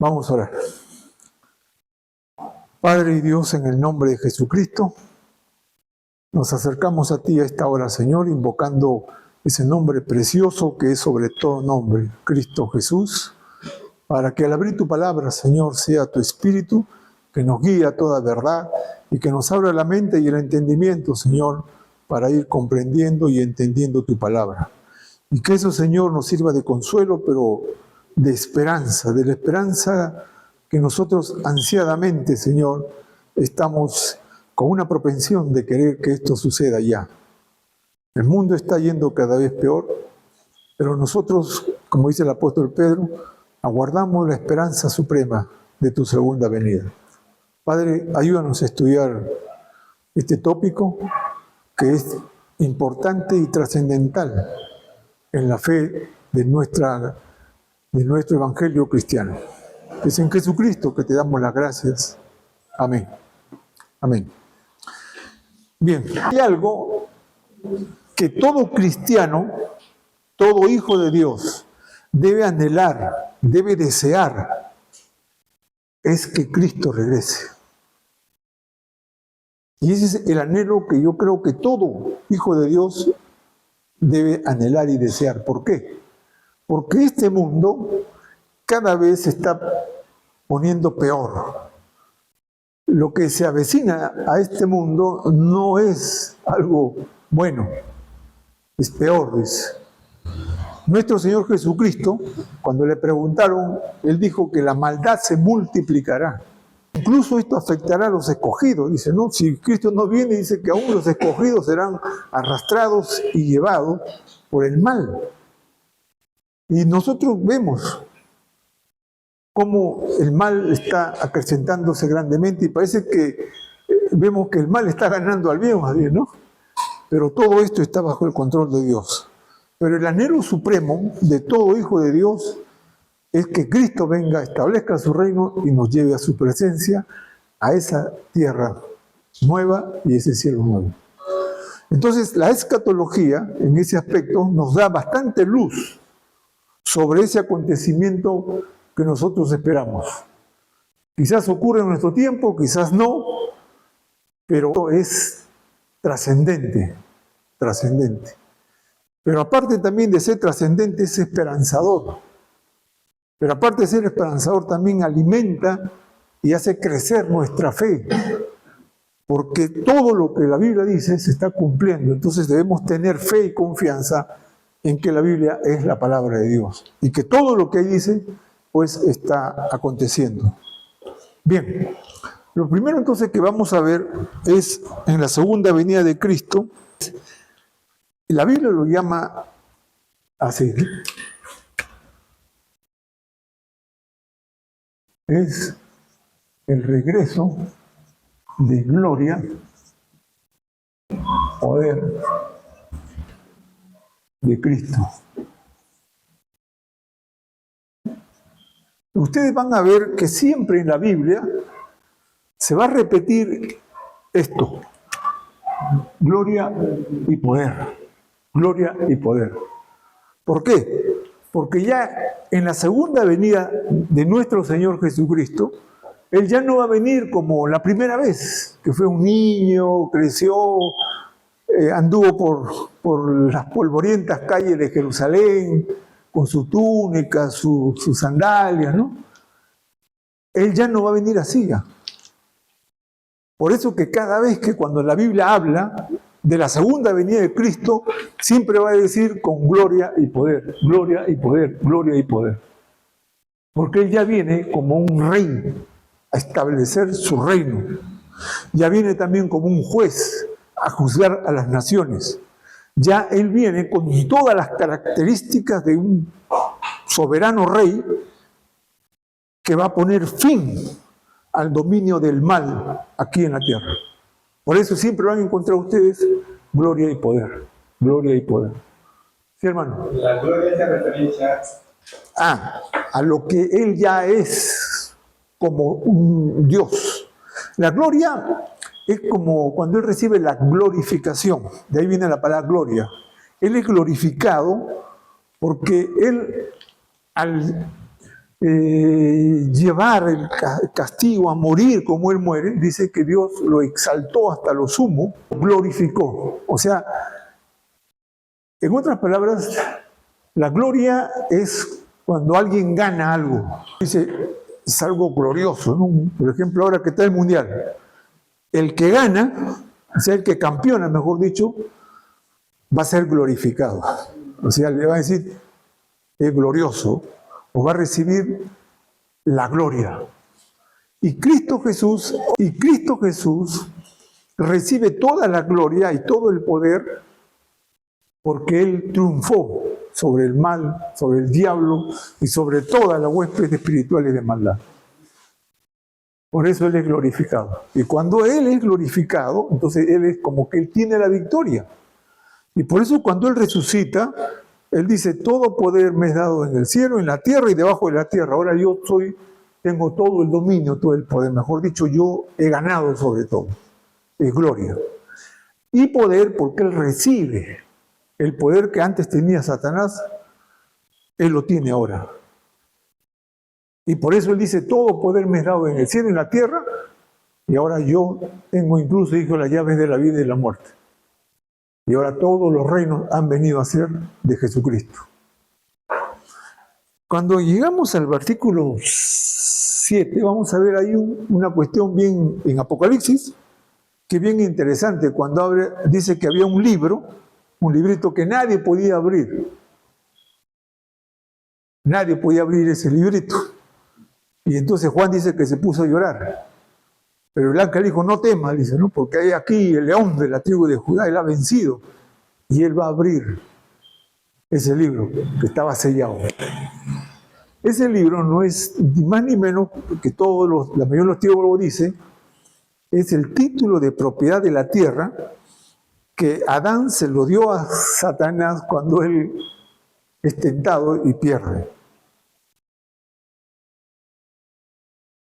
Vamos a orar. Padre y Dios, en el nombre de Jesucristo, nos acercamos a ti a esta hora, Señor, invocando ese nombre precioso que es sobre todo nombre, Cristo Jesús, para que al abrir tu palabra, Señor, sea tu Espíritu que nos guíe a toda verdad y que nos abra la mente y el entendimiento, Señor, para ir comprendiendo y entendiendo tu palabra. Y que eso, Señor, nos sirva de consuelo, pero de esperanza, de la esperanza que nosotros ansiadamente, Señor, estamos con una propensión de querer que esto suceda ya. El mundo está yendo cada vez peor, pero nosotros, como dice el apóstol Pedro, aguardamos la esperanza suprema de tu segunda venida. Padre, ayúdanos a estudiar este tópico que es importante y trascendental en la fe de nuestro evangelio cristiano. Es en Jesucristo que te damos las gracias. Amén. Amén. Bien, hay algo que todo cristiano, todo hijo de Dios, debe anhelar, debe desear, es que Cristo regrese. Y ese es el anhelo que yo creo que todo hijo de Dios debe anhelar y desear. ¿Por qué? Porque este mundo cada vez se está poniendo peor. Lo que se avecina a este mundo no es algo bueno, es peor, dice. Nuestro Señor Jesucristo, cuando le preguntaron, Él dijo que la maldad se multiplicará. Incluso esto afectará a los escogidos, dice, ¿no? Si Cristo no viene, dice que aún los escogidos serán arrastrados y llevados por el mal. Y nosotros vemos cómo el mal está acrecentándose grandemente y parece que vemos que el mal está ganando al bien, más bien, ¿no? Pero todo esto está bajo el control de Dios. Pero el anhelo supremo de todo hijo de Dios es que Cristo venga, establezca su reino y nos lleve a su presencia, a esa tierra nueva y ese cielo nuevo. Entonces, la escatología, en ese aspecto, nos da bastante luz sobre ese acontecimiento que nosotros esperamos. Quizás ocurre en nuestro tiempo, quizás no, pero es trascendente, trascendente. Pero aparte también de ser trascendente, es esperanzador. Pero aparte de ser esperanzador, también alimenta y hace crecer nuestra fe. Porque todo lo que la Biblia dice se está cumpliendo. Entonces debemos tener fe y confianza en que la Biblia es la palabra de Dios. Y que todo lo que ahí dice, pues está aconteciendo. Bien, lo primero entonces que vamos a ver es en la segunda venida de Cristo. La Biblia lo llama así. Es el regreso de gloria, poder de Cristo. Ustedes van a ver que siempre en la Biblia se va a repetir esto: gloria y poder, gloria y poder. ¿Por qué? Porque ya en la segunda venida de nuestro Señor Jesucristo, Él ya no va a venir como la primera vez, que fue un niño, creció, anduvo por las polvorientas calles de Jerusalén, con su túnica, sus sandalias, ¿no? Él ya no va a venir así ya. Por eso que cada vez que cuando la Biblia habla de la segunda venida de Cristo, siempre va a decir con gloria y poder, gloria y poder, gloria y poder. Porque Él ya viene como un rey a establecer su reino. Ya viene también como un juez a juzgar a las naciones. Ya Él viene con todas las características de un soberano rey que va a poner fin al dominio del mal aquí en la tierra. Por eso siempre van a encontrar ustedes gloria y poder. Gloria y poder. ¿Sí, hermano? La gloria hace referencia a lo que Él ya es como un Dios. La gloria es como cuando Él recibe la glorificación. De ahí viene la palabra gloria. Él es glorificado porque Él, al llevar el castigo a morir como Él muere, dice que Dios lo exaltó hasta lo sumo, glorificó. O sea, en otras palabras, la gloria es cuando alguien gana algo. Dice, es algo glorioso, ¿no? Por ejemplo, ahora que está el Mundial, el que gana, o sea, el que campeona, mejor dicho, va a ser glorificado. O sea, le va a decir, es glorioso, o va a recibir la gloria. Y Cristo Jesús recibe toda la gloria y todo el poder porque Él triunfó sobre el mal, sobre el diablo y sobre todas las huestes espirituales de maldad. Por eso Él es glorificado. Y cuando Él es glorificado, entonces Él es como que Él tiene la victoria. Y por eso cuando Él resucita, Él dice, todo poder me es dado en el cielo, en la tierra y debajo de la tierra. Ahora yo tengo todo el dominio, todo el poder. Mejor dicho, yo he ganado sobre todo. Es gloria. Y poder porque Él recibe el poder que antes tenía Satanás, Él lo tiene ahora. Y por eso Él dice, todo poder me es dado en el cielo y en la tierra, y ahora yo tengo incluso, dijo, las llaves de la vida y de la muerte. Y ahora todos los reinos han venido a ser de Jesucristo. Cuando llegamos al versículo 7, vamos a ver ahí una cuestión bien en Apocalipsis, que es bien interesante. Cuando dice que había un librito que nadie podía abrir. Nadie podía abrir ese librito. Y entonces Juan dice que se puso a llorar. Pero el ángel dijo, no temas, dice, ¿no? Porque hay aquí el león de la tribu de Judá, él ha vencido. Y él va a abrir ese libro que estaba sellado. Ese libro no es ni más ni menos que la mayoría de los teólogos dicen, es el título de propiedad de la tierra que Adán se lo dio a Satanás cuando él es tentado y pierde.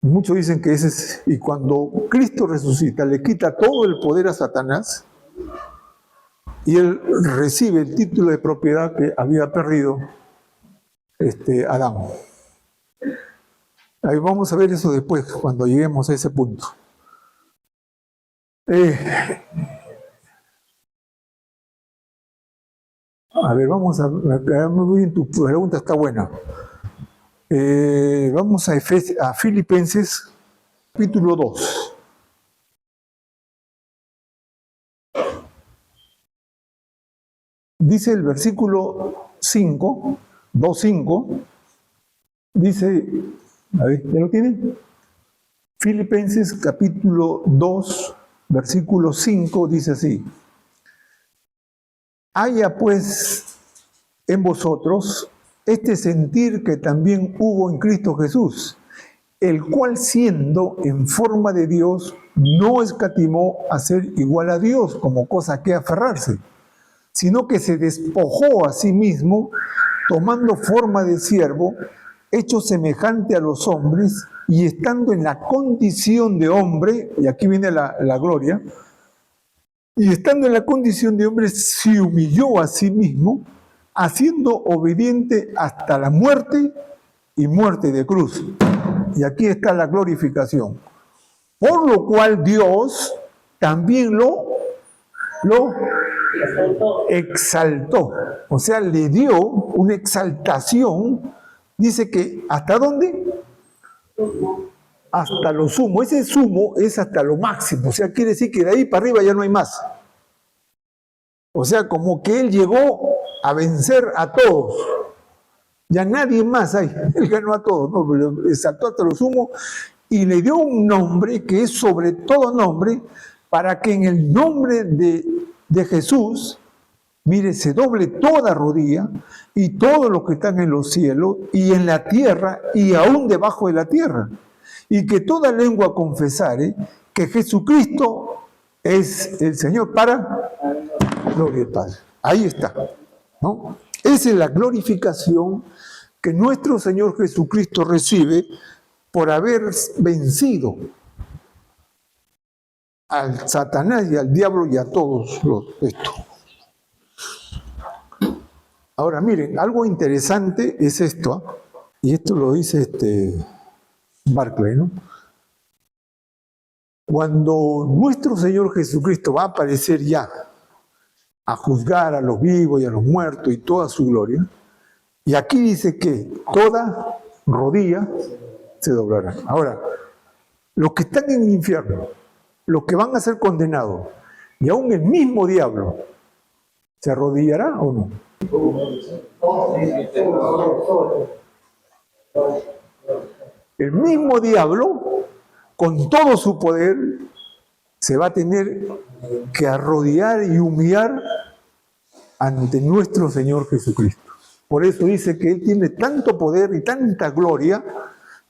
Muchos dicen que ese es, y cuando Cristo resucita, le quita todo el poder a Satanás y él recibe el título de propiedad que había perdido Adán. Ahí vamos a ver eso después, cuando lleguemos a ese punto. A ver, vamos a ver, muy bien, tu pregunta está buena. Vamos a Filipenses, capítulo 2. Dice el versículo 5, 2:5, dice, a ver, ¿ya lo tienen? Filipenses capítulo 2, versículo 5, dice así. Haya pues en vosotros este sentir que también hubo en Cristo Jesús, el cual siendo en forma de Dios, no escatimó a ser igual a Dios como cosa que aferrarse, sino que se despojó a sí mismo, tomando forma de siervo, hecho semejante a los hombres, y estando en la condición de hombre, y aquí viene la gloria, y estando en la condición de hombre, se humilló a sí mismo, haciendo obediente hasta la muerte y muerte de cruz. Y aquí está la glorificación. Por lo cual Dios también lo exaltó. O sea, le dio una exaltación. Dice que, ¿hasta dónde? Hasta lo sumo. Ese sumo es hasta lo máximo. O sea, quiere decir que de ahí para arriba ya no hay más. O sea, como que Él llegó a vencer a todos. Ya nadie más hay. Él ganó a todos, ¿no? Lo exaltó hasta lo sumo y le dio un nombre que es sobre todo nombre, para que en el nombre de Jesús, mire, se doble toda rodilla y todos los que están en los cielos y en la tierra y aún debajo de la tierra. Y que toda lengua confesare que Jesucristo es el Señor para gloria al Padre. Ahí está, ¿no? Esa es la glorificación que nuestro Señor Jesucristo recibe por haber vencido al Satanás y al diablo y a todos estos. Ahora miren, algo interesante es esto. y esto lo dice Barclay, ¿no? Cuando nuestro Señor Jesucristo va a aparecer ya a juzgar a los vivos y a los muertos y toda su gloria, y aquí dice que toda rodilla se doblará. Ahora, los que están en el infierno, los que van a ser condenados, y aún el mismo diablo, ¿se arrodillará o no? El mismo diablo, con todo su poder, se va a tener que arrodillar y humillar ante nuestro Señor Jesucristo. Por eso dice que Él tiene tanto poder y tanta gloria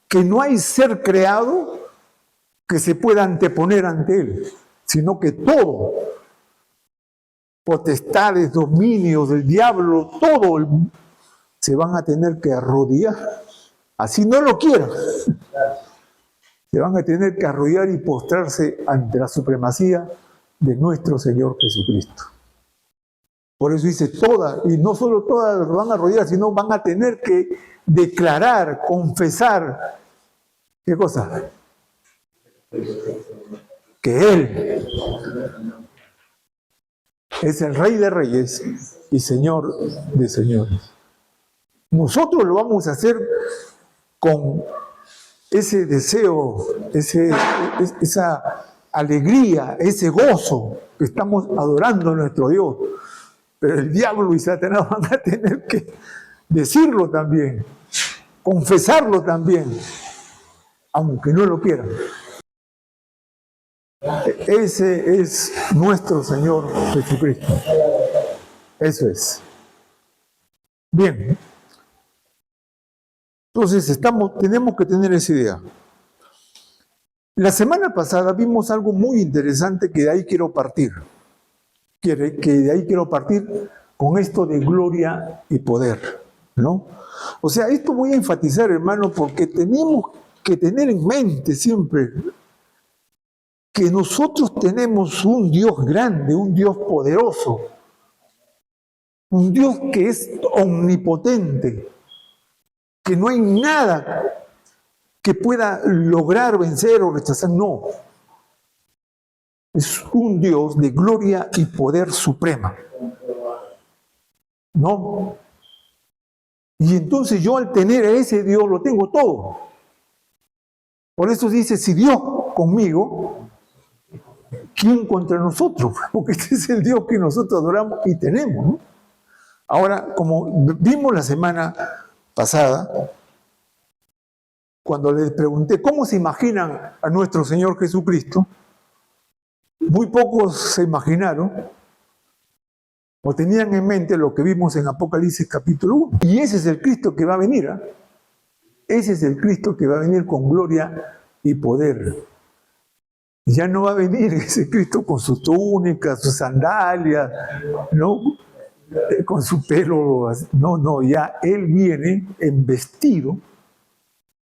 que no hay ser creado que se pueda anteponer ante Él, sino que todo, potestades, dominios del diablo, todo se van a tener que arrodillar, así no lo quieran. Se van a tener que arrodillar y postrarse ante la supremacía de nuestro Señor Jesucristo. Por eso dice todas, y no solo todas van a arrodillar, sino van a tener que declarar, confesar, ¿qué cosa? Que Él es el Rey de Reyes y Señor de Señores. Nosotros lo vamos a hacer con ese deseo, esa alegría, ese gozo que estamos adorando a nuestro Dios. Pero el diablo y Satanás van a tener que decirlo también, confesarlo también, aunque no lo quieran. Ese es nuestro Señor Jesucristo. Eso es. Bien. Entonces tenemos que tener esa idea. La semana pasada vimos algo muy interesante que de ahí quiero partir. Que de ahí quiero partir con esto de gloria y poder, ¿no? O sea, esto voy a enfatizar, hermano, porque tenemos que tener en mente siempre que nosotros tenemos un Dios grande, un Dios poderoso, un Dios que es omnipotente, que no hay nada que pueda lograr vencer o rechazar, no. Es un Dios de gloria y poder suprema. ¿No? Y entonces yo al tener a ese Dios lo tengo todo. Por eso dice, si Dios conmigo, ¿quién contra nosotros? Porque este es el Dios que nosotros adoramos y tenemos, ¿no? Ahora, como vimos la semana pasada, cuando les pregunté cómo se imaginan a nuestro Señor Jesucristo, muy pocos se imaginaron o tenían en mente lo que vimos en Apocalipsis capítulo 1. Y ese es el Cristo que va a venir, ¿eh? Ese es el Cristo que va a venir con gloria y poder. Ya no va a venir ese Cristo con su túnica, sus sandalias, ¿no? Con su pelo. No, ya Él viene en vestido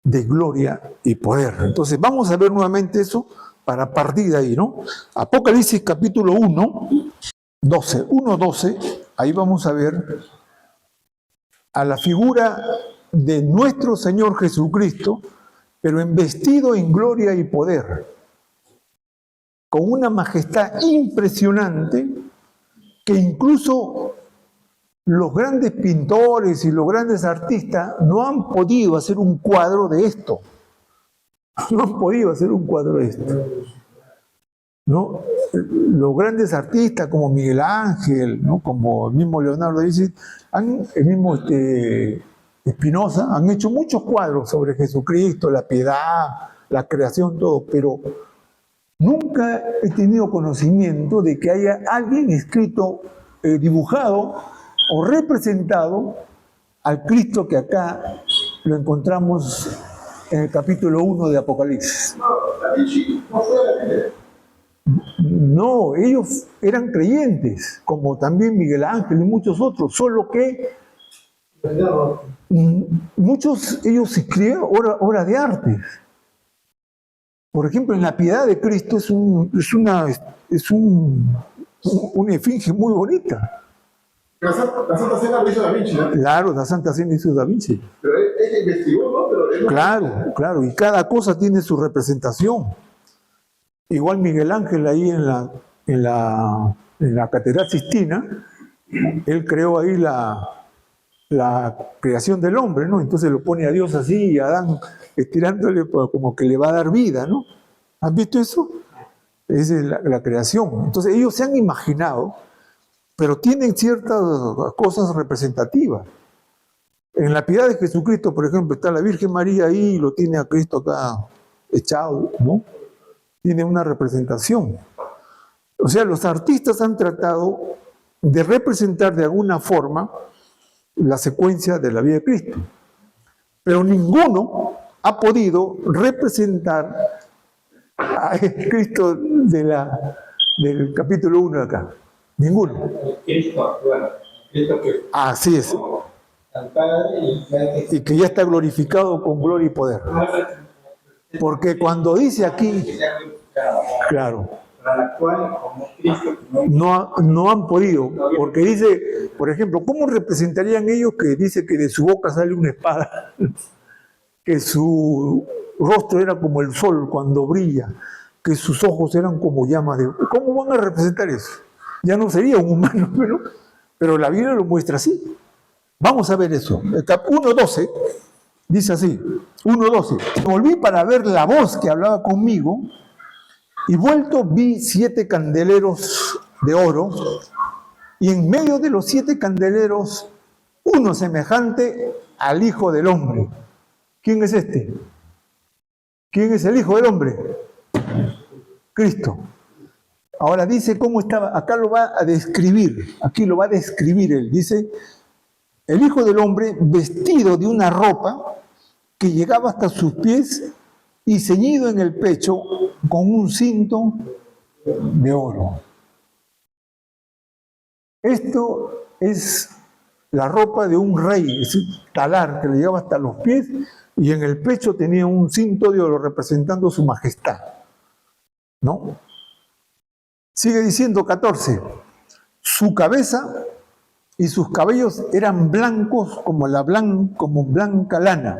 de gloria y poder. Entonces vamos a ver nuevamente eso para partir de ahí, ¿no? Apocalipsis capítulo 1, 12, ahí vamos a ver a la figura de nuestro Señor Jesucristo, pero vestido en gloria y poder, con una majestad impresionante que incluso los grandes pintores y los grandes artistas no han podido hacer un cuadro de esto. No han podido hacer un cuadro de esto. ¿No? Los grandes artistas como Miguel Ángel, ¿no? Como el mismo Leonardo da Vinci, el mismo Spinoza, han hecho muchos cuadros sobre Jesucristo, la piedad, la creación, todo, pero nunca he tenido conocimiento de que haya alguien escrito, dibujado o representado al Cristo que acá lo encontramos en el capítulo 1 de Apocalipsis. No, ellos eran creyentes, como también Miguel Ángel y muchos otros, solo que muchos ellos escribían obras de arte. Por ejemplo, en la piedad de Cristo es una esfinge muy bonita. La Santa Cena lo hizo Da Vinci, ¿no? Claro, la Santa Cena hizo Da Vinci. Pero ella investigó, ¿no? Pero él no... Claro, claro, y cada cosa tiene su representación. Igual Miguel Ángel ahí en la Catedral Sistina, él creó ahí la creación del hombre, ¿no? Entonces lo pone a Dios así y a Adán estirándole como que le va a dar vida, ¿no? ¿Han visto eso? Esa es la creación. Entonces ellos se han imaginado, pero tienen ciertas cosas representativas. En la piedad de Jesucristo, por ejemplo, está la Virgen María ahí y lo tiene a Cristo acá echado, ¿no? Tiene una representación. O sea, los artistas han tratado de representar de alguna forma la secuencia de la vida de Cristo. Pero ninguno ha podido representar a Cristo del capítulo 1 de acá. Ninguno. Cristo actual. Cristo que... Así es. Al Padre Y que ya está glorificado con gloria y poder. Porque cuando dice aquí, claro, para la actual, como Cristo, no han podido, porque dice, por ejemplo, ¿cómo representarían ellos que dice que de su boca sale una espada? Que su rostro era como el sol cuando brilla, que sus ojos eran como llamas de... ¿Cómo van a representar eso? Ya no sería un humano, pero la Biblia lo muestra así. Vamos a ver eso. 1.12 dice así, 1.12. Volví para ver la voz que hablaba conmigo y vuelto vi 7 candeleros de oro y en medio de los 7 candeleros uno semejante al Hijo del Hombre. ¿Quién es este? ¿Quién es el Hijo del Hombre? Cristo. Ahora dice cómo estaba, acá lo va a describir, aquí lo va a describir él, dice, el Hijo del Hombre vestido de una ropa que llegaba hasta sus pies y ceñido en el pecho con un cinto de oro. Esto es la ropa de un rey, es un talar que le llegaba hasta los pies y en el pecho tenía un cinto de oro representando su majestad. ¿No? Sigue diciendo 14. Su cabeza y sus cabellos eran blancos como blanca lana,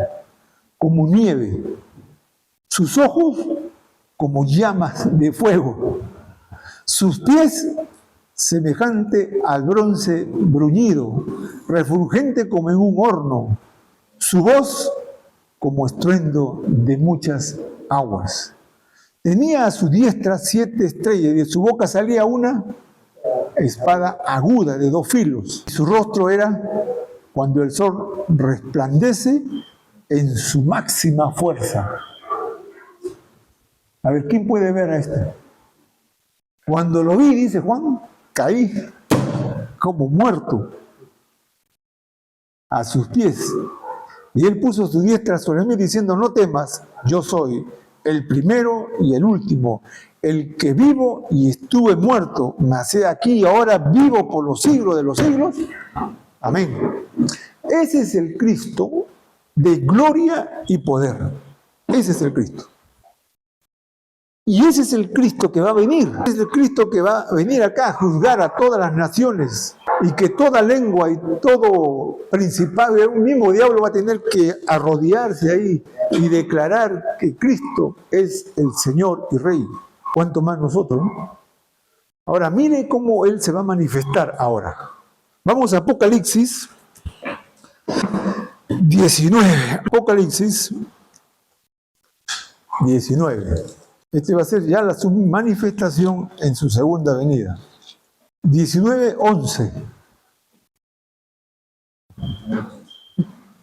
como nieve. Sus ojos como llamas de fuego. Sus pies semejante al bronce bruñido, refulgente como en un horno. Su voz como estruendo de muchas aguas. Tenía a su diestra 7 estrellas y de su boca salía una espada aguda de 2 filos. Su rostro era cuando el sol resplandece en su máxima fuerza. A ver, ¿quién puede ver a este? Cuando lo vi, dice Juan, caí como muerto a sus pies. Y él puso su diestra sobre mí diciendo, no temas, yo soy el primero y el último, el que vivo y estuve muerto, mas he aquí ahora vivo por los siglos de los siglos. Amén. Ese es el Cristo de gloria y poder. Ese es el Cristo. Y ese es el Cristo que va a venir. Ese es el Cristo que va a venir acá a juzgar a todas las naciones. Y que toda lengua y todo principado, un mismo diablo va a tener que arrodillarse ahí y declarar que Cristo es el Señor y Rey. ¿Cuánto más nosotros, no? Ahora, mire cómo Él se va a manifestar ahora. Vamos a Apocalipsis 19. Apocalipsis 19. Este va a ser ya su manifestación en su segunda venida. 19:11.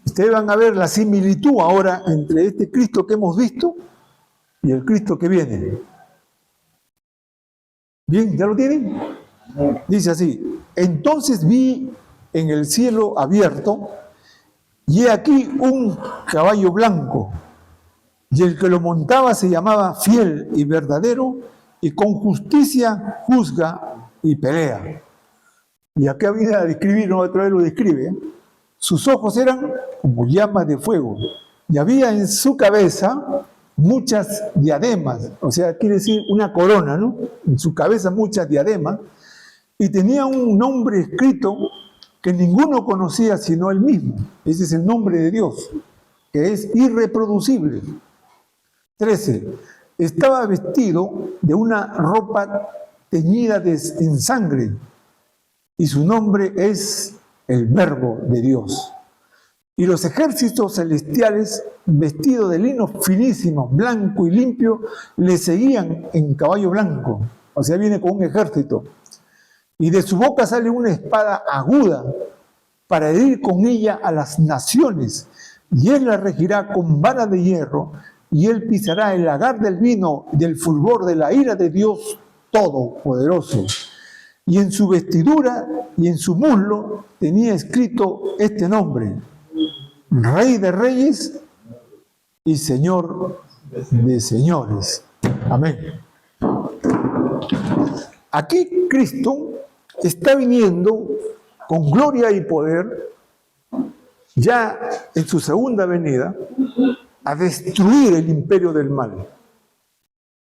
Ustedes van a ver la similitud ahora entre este Cristo que hemos visto y el Cristo que viene. ¿Bien? ¿Ya lo tienen? Dice así, entonces vi en el cielo abierto y he aquí un caballo blanco y el que lo montaba se llamaba Fiel y Verdadero y con justicia juzga y pelea. Y acá viene a describir, no, otra vez lo describe, ¿eh? Sus ojos eran como llamas de fuego y había en su cabeza muchas diademas, o sea, quiere decir una corona, ¿no? En su cabeza muchas diademas y tenía un nombre escrito que ninguno conocía sino él mismo. Ese es el nombre de Dios, que es irreproducible. 13. Estaba vestido de una ropa teñida en sangre, y su nombre es el Verbo de Dios. Y los ejércitos celestiales, vestidos de lino finísimo, blanco y limpio, le seguían en caballo blanco. O sea, viene con un ejército. Y de su boca sale una espada aguda para herir con ella a las naciones. Y él la regirá con vara de hierro, y él pisará el lagar del vino del fulgor de la ira de Dios Todopoderoso. Y en su vestidura y en su muslo tenía escrito este nombre: Rey de Reyes y Señor de Señores. Amén. Aquí Cristo está viniendo con gloria y poder, ya en su segunda venida, a destruir el imperio del mal,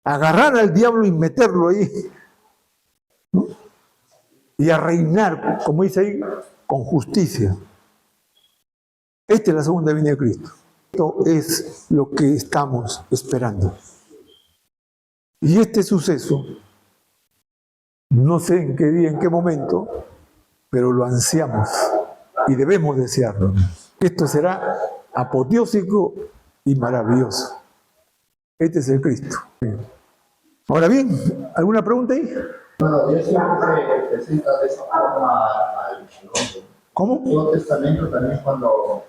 a agarrar al diablo y meterlo ahí, ¿no? Y a reinar, como dice ahí, con justicia. Esta es la segunda venida de Cristo. Esto es lo que estamos esperando. Y este suceso, no sé en qué día, en qué momento, pero lo ansiamos y debemos desearlo. Esto será apoteósico y maravilloso. Este es el Cristo. Ahora bien, ¿alguna pregunta ahí? Bueno, Dios siempre presenta de esa forma al hombre. ¿Cómo? En el Nuevo Testamento también cuando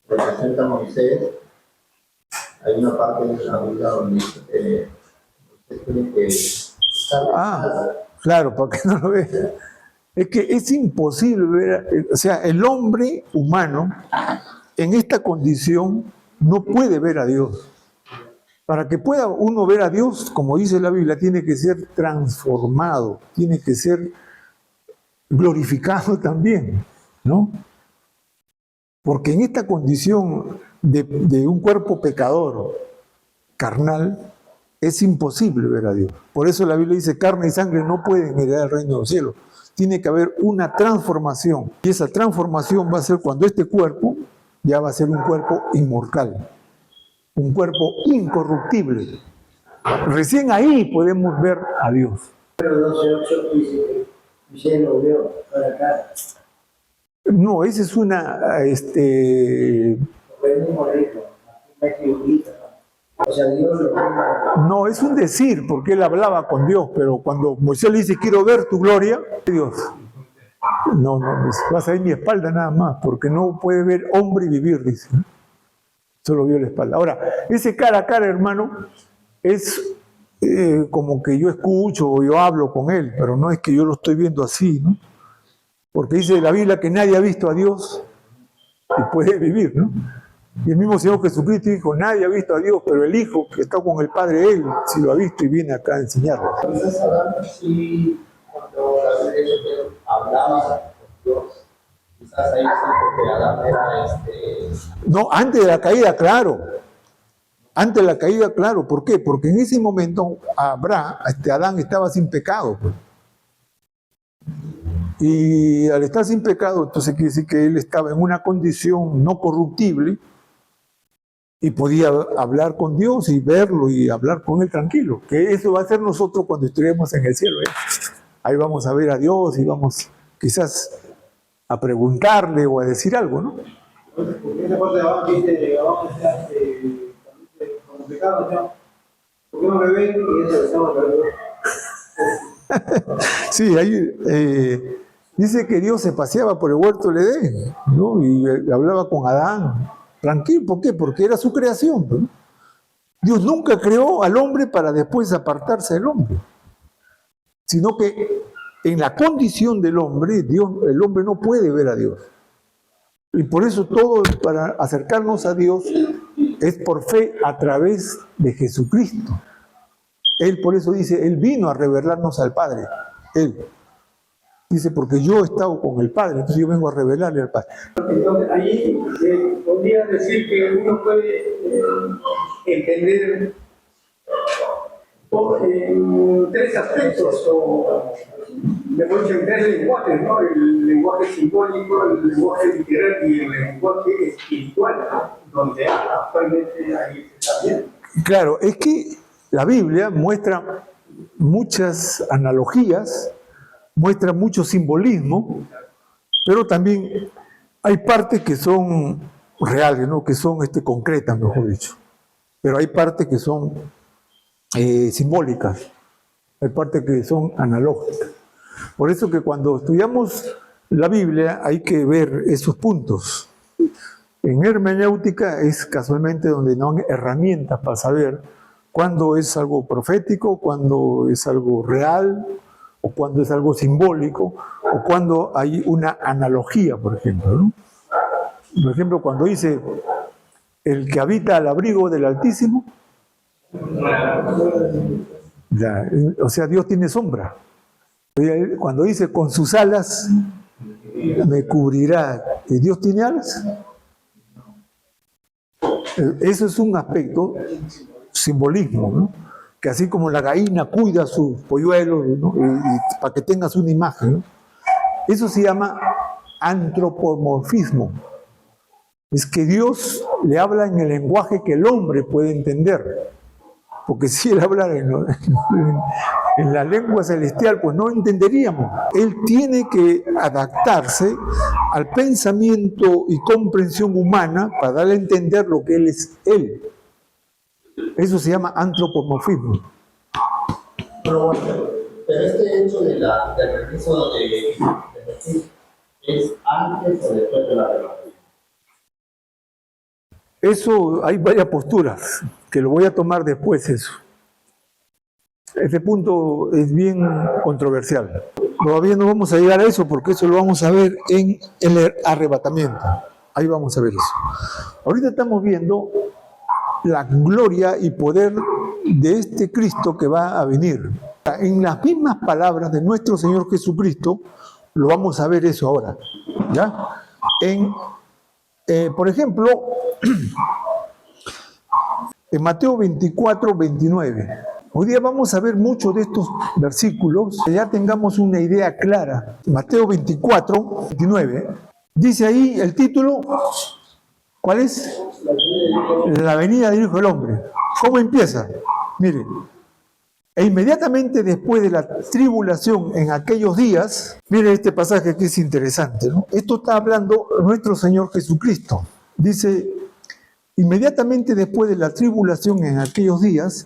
representa a Moisés, hay una parte de la Biblia donde dice que Moisés tiene que estar claro, para que no lo vean. Es que es imposible ver, o sea, el hombre humano en esta condición no puede ver a Dios. Para que pueda uno ver a Dios, como dice la Biblia, tiene que ser transformado, tiene que ser glorificado también, ¿no? Porque en esta condición de un cuerpo pecador, carnal, es imposible ver a Dios. Por eso la Biblia dice, carne y sangre no pueden heredar el reino de los cielos. Tiene que haber una transformación. Y esa transformación va a ser cuando este cuerpo ya va a ser un cuerpo inmortal, un cuerpo incorruptible. Recién ahí podemos ver a Dios. Pero 12:8 dice que Michelle lo vio cara a cara. No, esa es una, Fue el mismo libro, una escriturita. O sea, Dios lo vio. no, es un decir, porque él hablaba con Dios, pero cuando Moisés le dice, quiero ver tu gloria, Dios, no, vas a ver mi espalda nada más, porque no puede ver hombre y vivir, dice. Solo vio la espalda. Ahora, ese cara a cara, hermano, es como que yo escucho o yo hablo con él, pero no es que yo lo estoy viendo así, ¿no? Porque dice la Biblia que nadie ha visto a Dios y puede vivir, ¿no? Y el mismo Señor Jesucristo dijo, nadie ha visto a Dios, pero el Hijo que está con el Padre, Él sí lo ha visto y viene acá a enseñarlo. Quizás hablando así, cuando la Biblia dice que hablaba con Dios, quizás ahí sí, porque Adán era No, antes de la caída, claro. Antes de la caída, claro. ¿Por qué? Porque en ese momento Adán estaba sin pecado. Pues. Y al estar sin pecado, entonces quiere decir que él estaba en una condición no corruptible y podía hablar con Dios y verlo y hablar con él tranquilo. Que eso va a ser nosotros cuando estemos en el cielo. Ahí vamos a ver a Dios y vamos quizás a preguntarle o a decir algo, ¿no? Porque esa parte de abajo dice, abajo está como pecado, ¿no? ¿Por qué no me ven? Y eso estamos hablando. Sí, ahí dice que Dios se paseaba por el huerto del Edén, ¿no? Y hablaba con Adán. Tranquilo, ¿por qué? Porque era su creación, ¿no? Dios nunca creó al hombre para después apartarse del hombre, sino que en la condición del hombre, el hombre no puede ver a Dios. Y por eso todo para acercarnos a Dios es por fe a través de Jesucristo. Él por eso dice, Él vino a revelarnos al Padre. Él dice, porque yo he estado con el Padre, entonces yo vengo a revelarle al Padre. Entonces, ahí podría decir que uno puede entender tres aspectos. después hay tres lenguajes, ¿no? El lenguaje simbólico, el lenguaje literario y el lenguaje espiritual, ¿no? Donde actualmente ahí se está viendo. Claro, es que la Biblia muestra muchas analogías, muestra mucho simbolismo, pero también hay partes que son reales, ¿no? Que son concretas, mejor dicho. Pero hay partes que son simbólicas, hay partes que son analógicas. Por eso que cuando estudiamos la Biblia hay que ver esos puntos. En hermenéutica es casualmente donde no hay herramientas para saber cuándo es algo profético, cuándo es algo real, o cuándo es algo simbólico, o cuándo hay una analogía, por ejemplo, ¿no? Por ejemplo, cuando dice el que habita al abrigo del Altísimo, o sea, Dios tiene sombra. Cuando dice con sus alas me cubrirá, ¿Dios tiene alas? Eso es un aspecto simbolismo, ¿no? Que así como la gallina cuida a sus polluelos, ¿no? y para que tengas una imagen, ¿no? Eso se llama antropomorfismo. Es que Dios le habla en el lenguaje que el hombre puede entender. Porque si Él hablara en la lengua celestial, pues no entenderíamos. Él tiene que adaptarse al pensamiento y comprensión humana para darle a entender lo que Él es Él. Eso se llama antropomorfismo. Pero bueno, pero este hecho del regreso de Jesús, ¿es antes o después de la revelación? Eso, hay varias posturas, que lo voy a tomar después eso. Este punto es bien controversial. Todavía no vamos a llegar a eso porque eso lo vamos a ver en el arrebatamiento. Ahí vamos a ver eso. Ahorita estamos viendo la gloria y poder de este Cristo que va a venir. En las mismas palabras de nuestro Señor Jesucristo, lo vamos a ver eso ahora. ¿Ya? Por ejemplo, en Mateo 24, 29. Hoy día vamos a ver muchos de estos versículos, que ya tengamos una idea clara. Mateo 24, 29. Dice ahí el título, ¿cuál es? La venida del Hijo del Hombre. ¿Cómo empieza? Mire, e inmediatamente después de la tribulación en aquellos días, mire este pasaje que es interesante, ¿no? Esto está hablando nuestro Señor Jesucristo. Dice, inmediatamente después de la tribulación en aquellos días,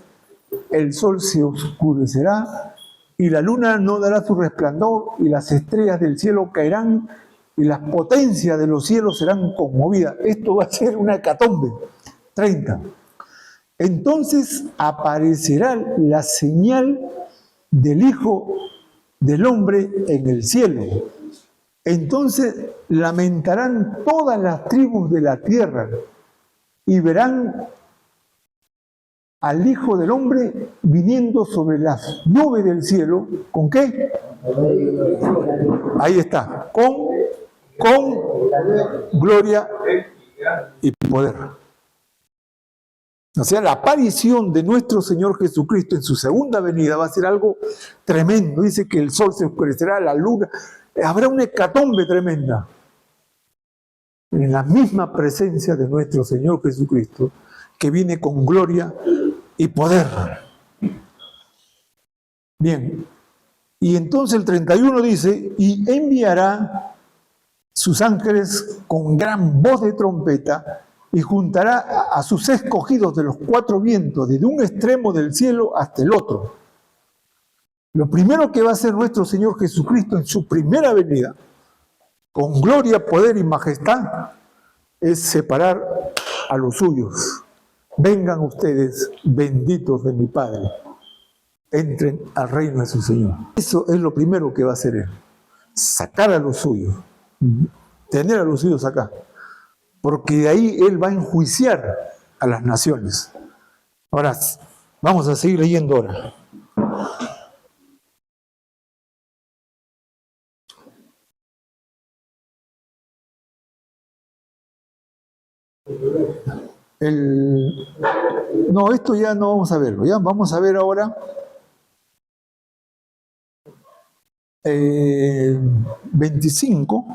el sol se oscurecerá y la luna no dará su resplandor y las estrellas del cielo caerán y las potencias de los cielos serán conmovidas. Esto va a ser una hecatombe. 30. Entonces aparecerá la señal del Hijo del Hombre en el cielo. Entonces lamentarán todas las tribus de la tierra y verán al Hijo del Hombre viniendo sobre las nubes del cielo. ¿Con qué? Ahí está. Con gloria y poder. O sea, la aparición de nuestro Señor Jesucristo en su segunda venida va a ser algo tremendo. Dice que el sol se oscurecerá, la luna. Habrá una hecatombe tremenda. En la misma presencia de nuestro Señor Jesucristo, que viene con gloria y poder. Bien. Y entonces el 31 dice, y enviará sus ángeles con gran voz de trompeta, y juntará a sus escogidos de los cuatro vientos, desde un extremo del cielo hasta el otro. Lo primero que va a hacer nuestro Señor Jesucristo en su primera venida, con gloria, poder y majestad, es separar a los suyos. Vengan ustedes, benditos de mi Padre, entren al reino de su Señor. Eso es lo primero que va a hacer Él, sacar a los suyos, tener a los suyos acá. Porque de ahí Él va a enjuiciar a las naciones. Ahora, vamos a seguir leyendo ahora. No, esto ya no vamos a verlo. Ya vamos a ver ahora 25,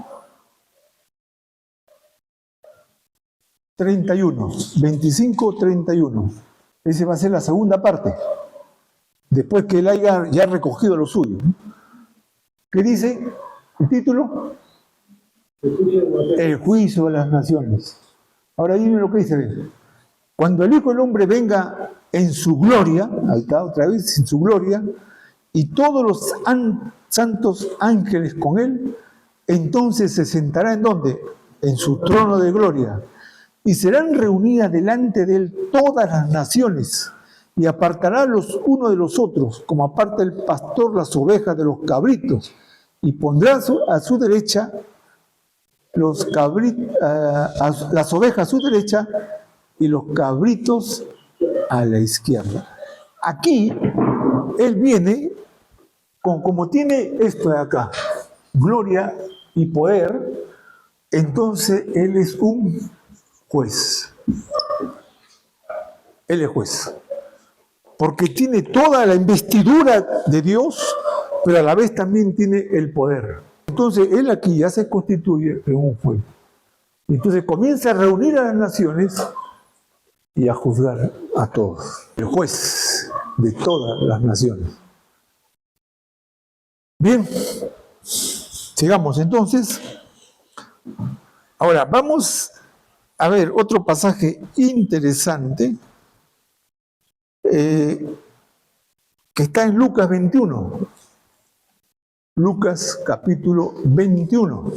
31. 25, 31. Esa va a ser la segunda parte. Después que él haya ya recogido lo suyo. ¿Qué dice el título? El juicio de las naciones. Ahora dime lo que dice. Cuando el Hijo del Hombre venga en su gloria, ahí está otra vez, en su gloria, y todos los santos ángeles con él, entonces se sentará ¿en dónde? En su trono de gloria. Y serán reunidas delante de él todas las naciones, y apartará los unos de los otros, como aparta el pastor las ovejas de los cabritos, y pondrá a su derecha las ovejas a su derecha y los cabritos a la izquierda. Aquí él viene como tiene esto de acá, gloria y poder, entonces él es un juez. Él es juez. Porque tiene toda la investidura de Dios, pero a la vez también tiene el poder. Entonces él aquí ya se constituye en un juez. Entonces comienza a reunir a las naciones y a juzgar a todos. El juez de todas las naciones. Bien, sigamos entonces. Ahora vamos a ver otro pasaje interesante que está en Lucas 21. Lucas capítulo 21.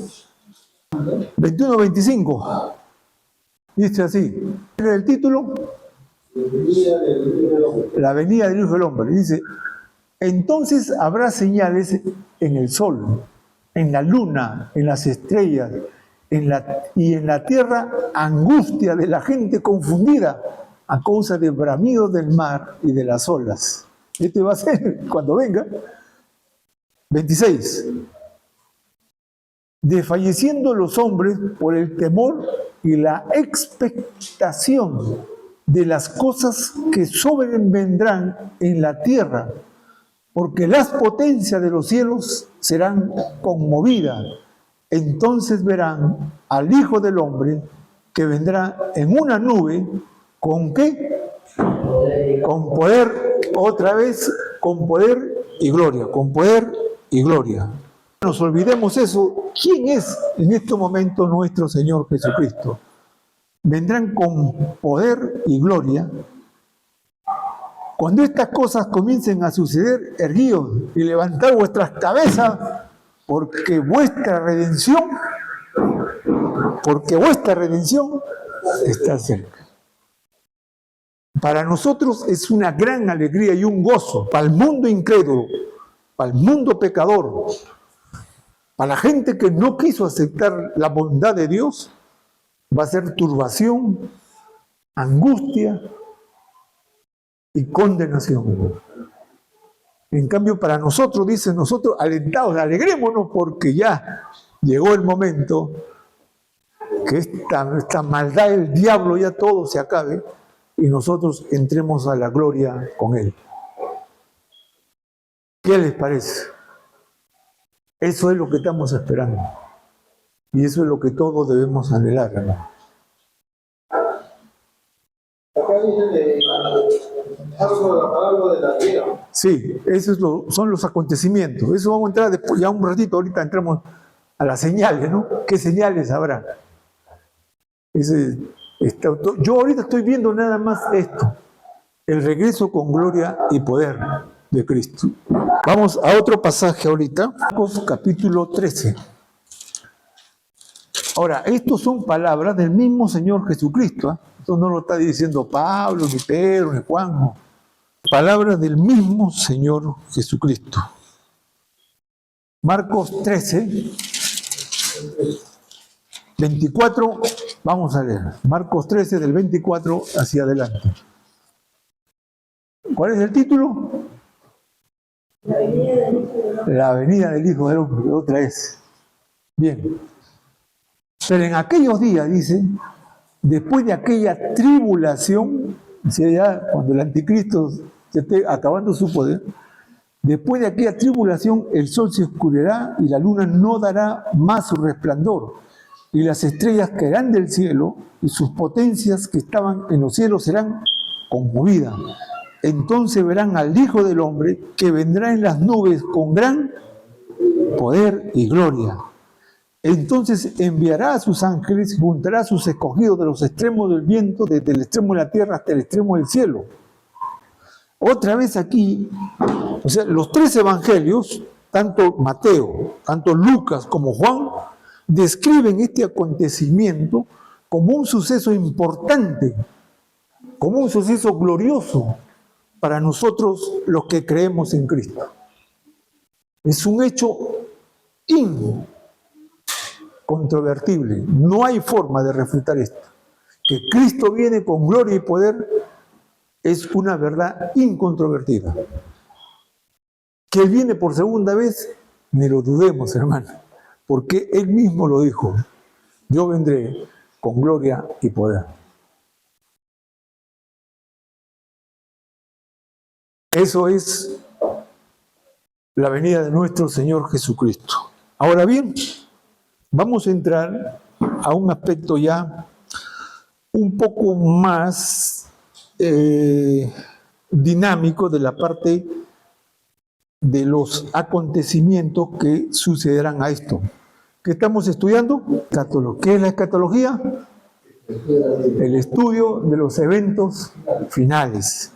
21-25. Dice así. ¿Era el título? La venida del Hijo del Hombre. Dice, entonces habrá señales en el sol, en la luna, en las estrellas, y en la tierra angustia de la gente confundida a causa del bramido del mar y de las olas. Este va a ser cuando venga. 26. Desfalleciendo los hombres por el temor y la expectación de las cosas que sobrevendrán en la tierra, porque las potencias de los cielos serán conmovidas. Entonces verán al Hijo del Hombre que vendrá en una nube, ¿con qué? Con poder, otra vez, con poder y gloria, con poder y gloria. No nos olvidemos eso. ¿Quién es en este momento nuestro Señor Jesucristo? Vendrán con poder y gloria. Cuando estas cosas comiencen a suceder, erguíos y levantad vuestras cabezas, porque vuestra redención está cerca. Para nosotros es una gran alegría y un gozo. Para el mundo incrédulo, para el mundo pecador, para la gente que no quiso aceptar la bondad de Dios, va a ser turbación, angustia y condenación. En cambio, para nosotros, dicen nosotros, alentados, alegrémonos porque ya llegó el momento que esta maldad del diablo ya todo se acabe y nosotros entremos a la gloria con él. ¿Qué les parece? Eso es lo que estamos esperando. Y eso es lo que todos debemos anhelar, hermano. Acá dice algo de la tierra. Sí, esos son los acontecimientos. Eso vamos a entrar después, ya un ratito, ahorita entramos a las señales, ¿no? ¿Qué señales habrá? Yo ahorita estoy viendo nada más esto, el regreso con gloria y poder de Cristo. Vamos a otro pasaje ahorita, Marcos capítulo 13. Ahora, estos son palabras del mismo Señor Jesucristo, ¿eh? Esto no lo está diciendo Pablo, ni Pedro, ni Juan, no. Palabras del mismo Señor Jesucristo. Marcos 13, 24, vamos a leer. Marcos 13, del 24 hacia adelante. ¿Cuál es el título? La venida del Hijo del Hombre, otra vez. Bien. Pero en aquellos días, dice, después de aquella tribulación, o sea, ya cuando el anticristo se esté acabando su poder, Después de aquella tribulación, el sol se oscurecerá y la luna no dará más su resplandor, y las estrellas caerán del cielo, y sus potencias que estaban en los cielos serán conmovidas. Entonces verán al Hijo del Hombre que vendrá en las nubes con gran poder y gloria. Entonces enviará a sus ángeles y juntará a sus escogidos de los extremos del viento, desde el extremo de la tierra hasta el extremo del cielo. Otra vez aquí, o sea, los tres evangelios, tanto Mateo, tanto Lucas como Juan, describen este acontecimiento como un suceso importante, como un suceso glorioso para nosotros los que creemos en Cristo. Es un hecho incontrovertible. No hay forma de refutar esto. Que Cristo viene con gloria y poder es una verdad incontrovertida. Que Él viene por segunda vez, ni lo dudemos, hermano, porque Él mismo lo dijo: yo vendré con gloria y poder. Eso es la venida de nuestro Señor Jesucristo. Ahora bien, vamos a entrar a un aspecto ya un poco más dinámico de la parte de los acontecimientos que sucederán a esto. ¿Qué estamos estudiando? ¿Qué es la escatología? El estudio de los eventos finales.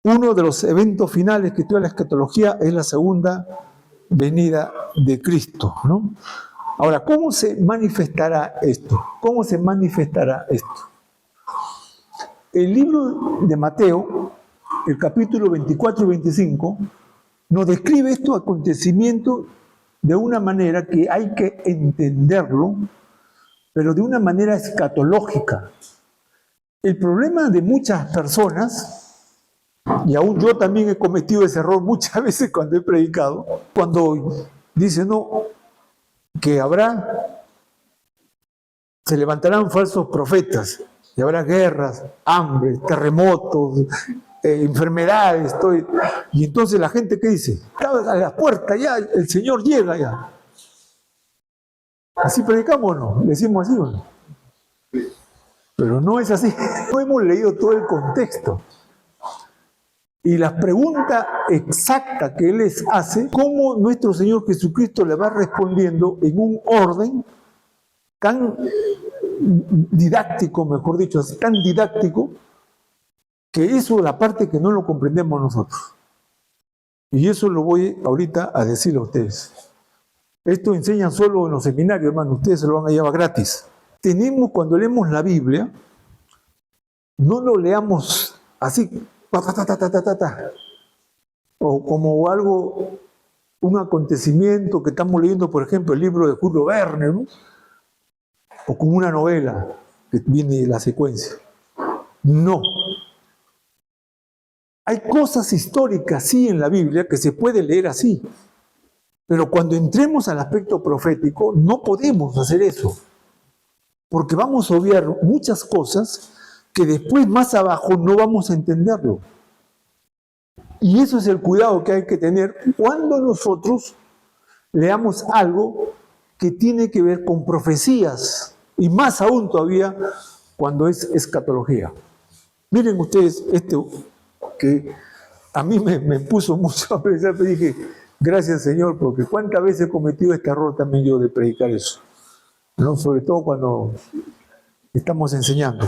Uno de los eventos finales que estudia la escatología es la segunda venida de Cristo, ¿no? Ahora, ¿cómo se manifestará esto? ¿Cómo se manifestará esto? El libro de Mateo, el capítulo 24 y 25, nos describe estos acontecimientos de una manera que hay que entenderlo, pero de una manera escatológica. El problema de muchas personas, y aún yo también he cometido ese error muchas veces cuando he predicado, cuando dicen, no, que se levantarán falsos profetas, y habrá guerras, hambre, terremotos, enfermedades, y entonces la gente, ¿qué dice? A la puerta ya, el Señor llega ya. ¿Así predicamos o no? ¿Decimos así o no? Pero no es así. No hemos leído todo el contexto. Y la pregunta exacta que Él les hace, cómo nuestro Señor Jesucristo le va respondiendo en un orden tan didáctico, mejor dicho, tan didáctico, que eso es la parte que no lo comprendemos nosotros. Y eso lo voy ahorita a decir a ustedes. Esto enseñan solo en los seminarios, hermano, ustedes se lo van a llevar gratis. Tenemos, cuando leemos la Biblia, no lo leamos así, o como algo, un acontecimiento que estamos leyendo, por ejemplo, el libro de Julio Verne, ¿no? O como una novela que viene la secuencia. No. Hay cosas históricas, sí, en la Biblia que se puede leer así. Pero cuando entremos al aspecto profético, no podemos hacer eso. Porque vamos a obviar muchas cosas que después, más abajo, no vamos a entenderlo. Y eso es el cuidado que hay que tener cuando nosotros leamos algo que tiene que ver con profecías, y más aún todavía cuando es escatología. Miren ustedes esto que a mí me puso mucho a pensar, pero dije, gracias Señor, porque cuántas veces he cometido este error también yo de predicar eso, ¿no? Sobre todo cuando estamos enseñando.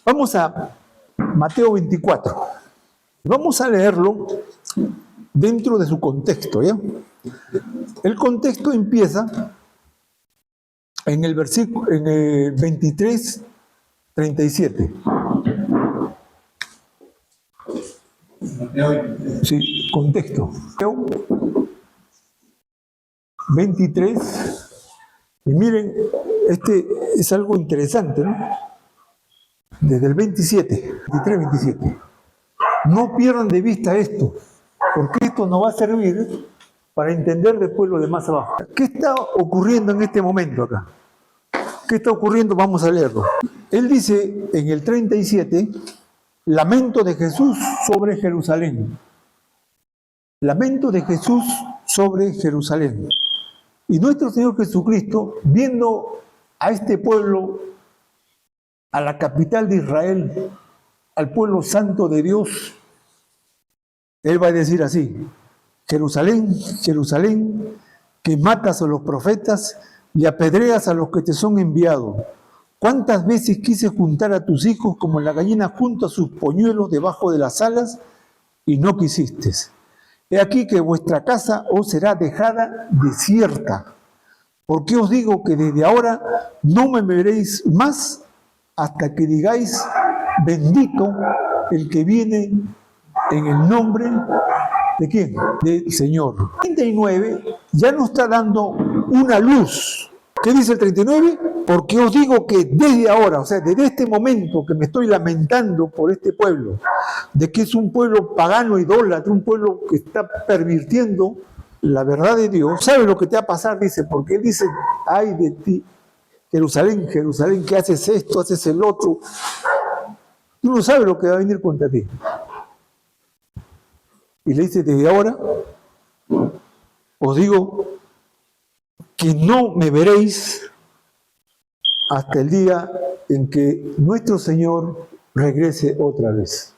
Vamos a Mateo 24. Vamos a leerlo dentro de su contexto, ¿ya? El contexto empieza en el versículo, en el 23, 37. Sí, contexto. 23. Y miren, este es algo interesante, ¿no? Desde el 27, 23, 27. No pierdan de vista esto, porque esto nos va a servir para entender después lo demás abajo. ¿Qué está ocurriendo en este momento acá? ¿Qué está ocurriendo? Vamos a leerlo. Él dice en el 37, lamento de Jesús sobre Jerusalén. Lamento de Jesús sobre Jerusalén. Y nuestro Señor Jesucristo, viendo a este pueblo, a la capital de Israel, al pueblo santo de Dios, Él va a decir así: Jerusalén, Jerusalén, que matas a los profetas y apedreas a los que te son enviados. ¿Cuántas veces quise juntar a tus hijos como la gallina junta sus polluelos debajo de las alas y no quisiste? He aquí que vuestra casa os será dejada desierta. ¿Por qué os digo que desde ahora no me veréis más hasta que digáis: bendito el que viene en el nombre de ¿quién? Del Señor? 39 ya nos está dando una luz. ¿Qué dice el 39? Porque os digo que desde ahora, o sea, desde este momento que me estoy lamentando por este pueblo, de que es un pueblo pagano, idólatra, un pueblo que está pervirtiendo la verdad de Dios, ¿sabes lo que te va a pasar? Dice, porque Él dice: ay de ti, Jerusalén, Jerusalén, que haces esto, haces el otro. Tú no sabes lo que va a venir contra ti. Y le dice: desde ahora os digo que no me veréis hasta el día en que nuestro Señor regrese otra vez.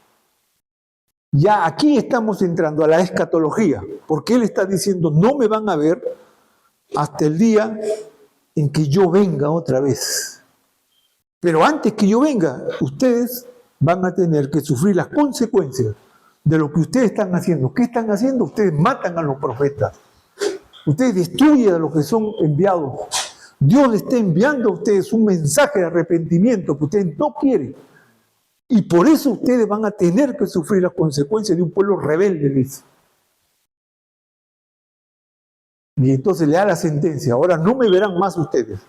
Ya aquí estamos entrando a la escatología, porque Él está diciendo: no me van a ver hasta el día en que yo venga otra vez. Pero antes que yo venga, ustedes van a tener que sufrir las consecuencias de lo que ustedes están haciendo. ¿Qué están haciendo? Ustedes matan a los profetas. Ustedes destruyen a los que son enviados. Dios le está enviando a ustedes un mensaje de arrepentimiento que ustedes no quieren. Y por eso ustedes van a tener que sufrir las consecuencias de un pueblo rebelde, dice. Y entonces le da la sentencia: ahora no me verán más ustedes,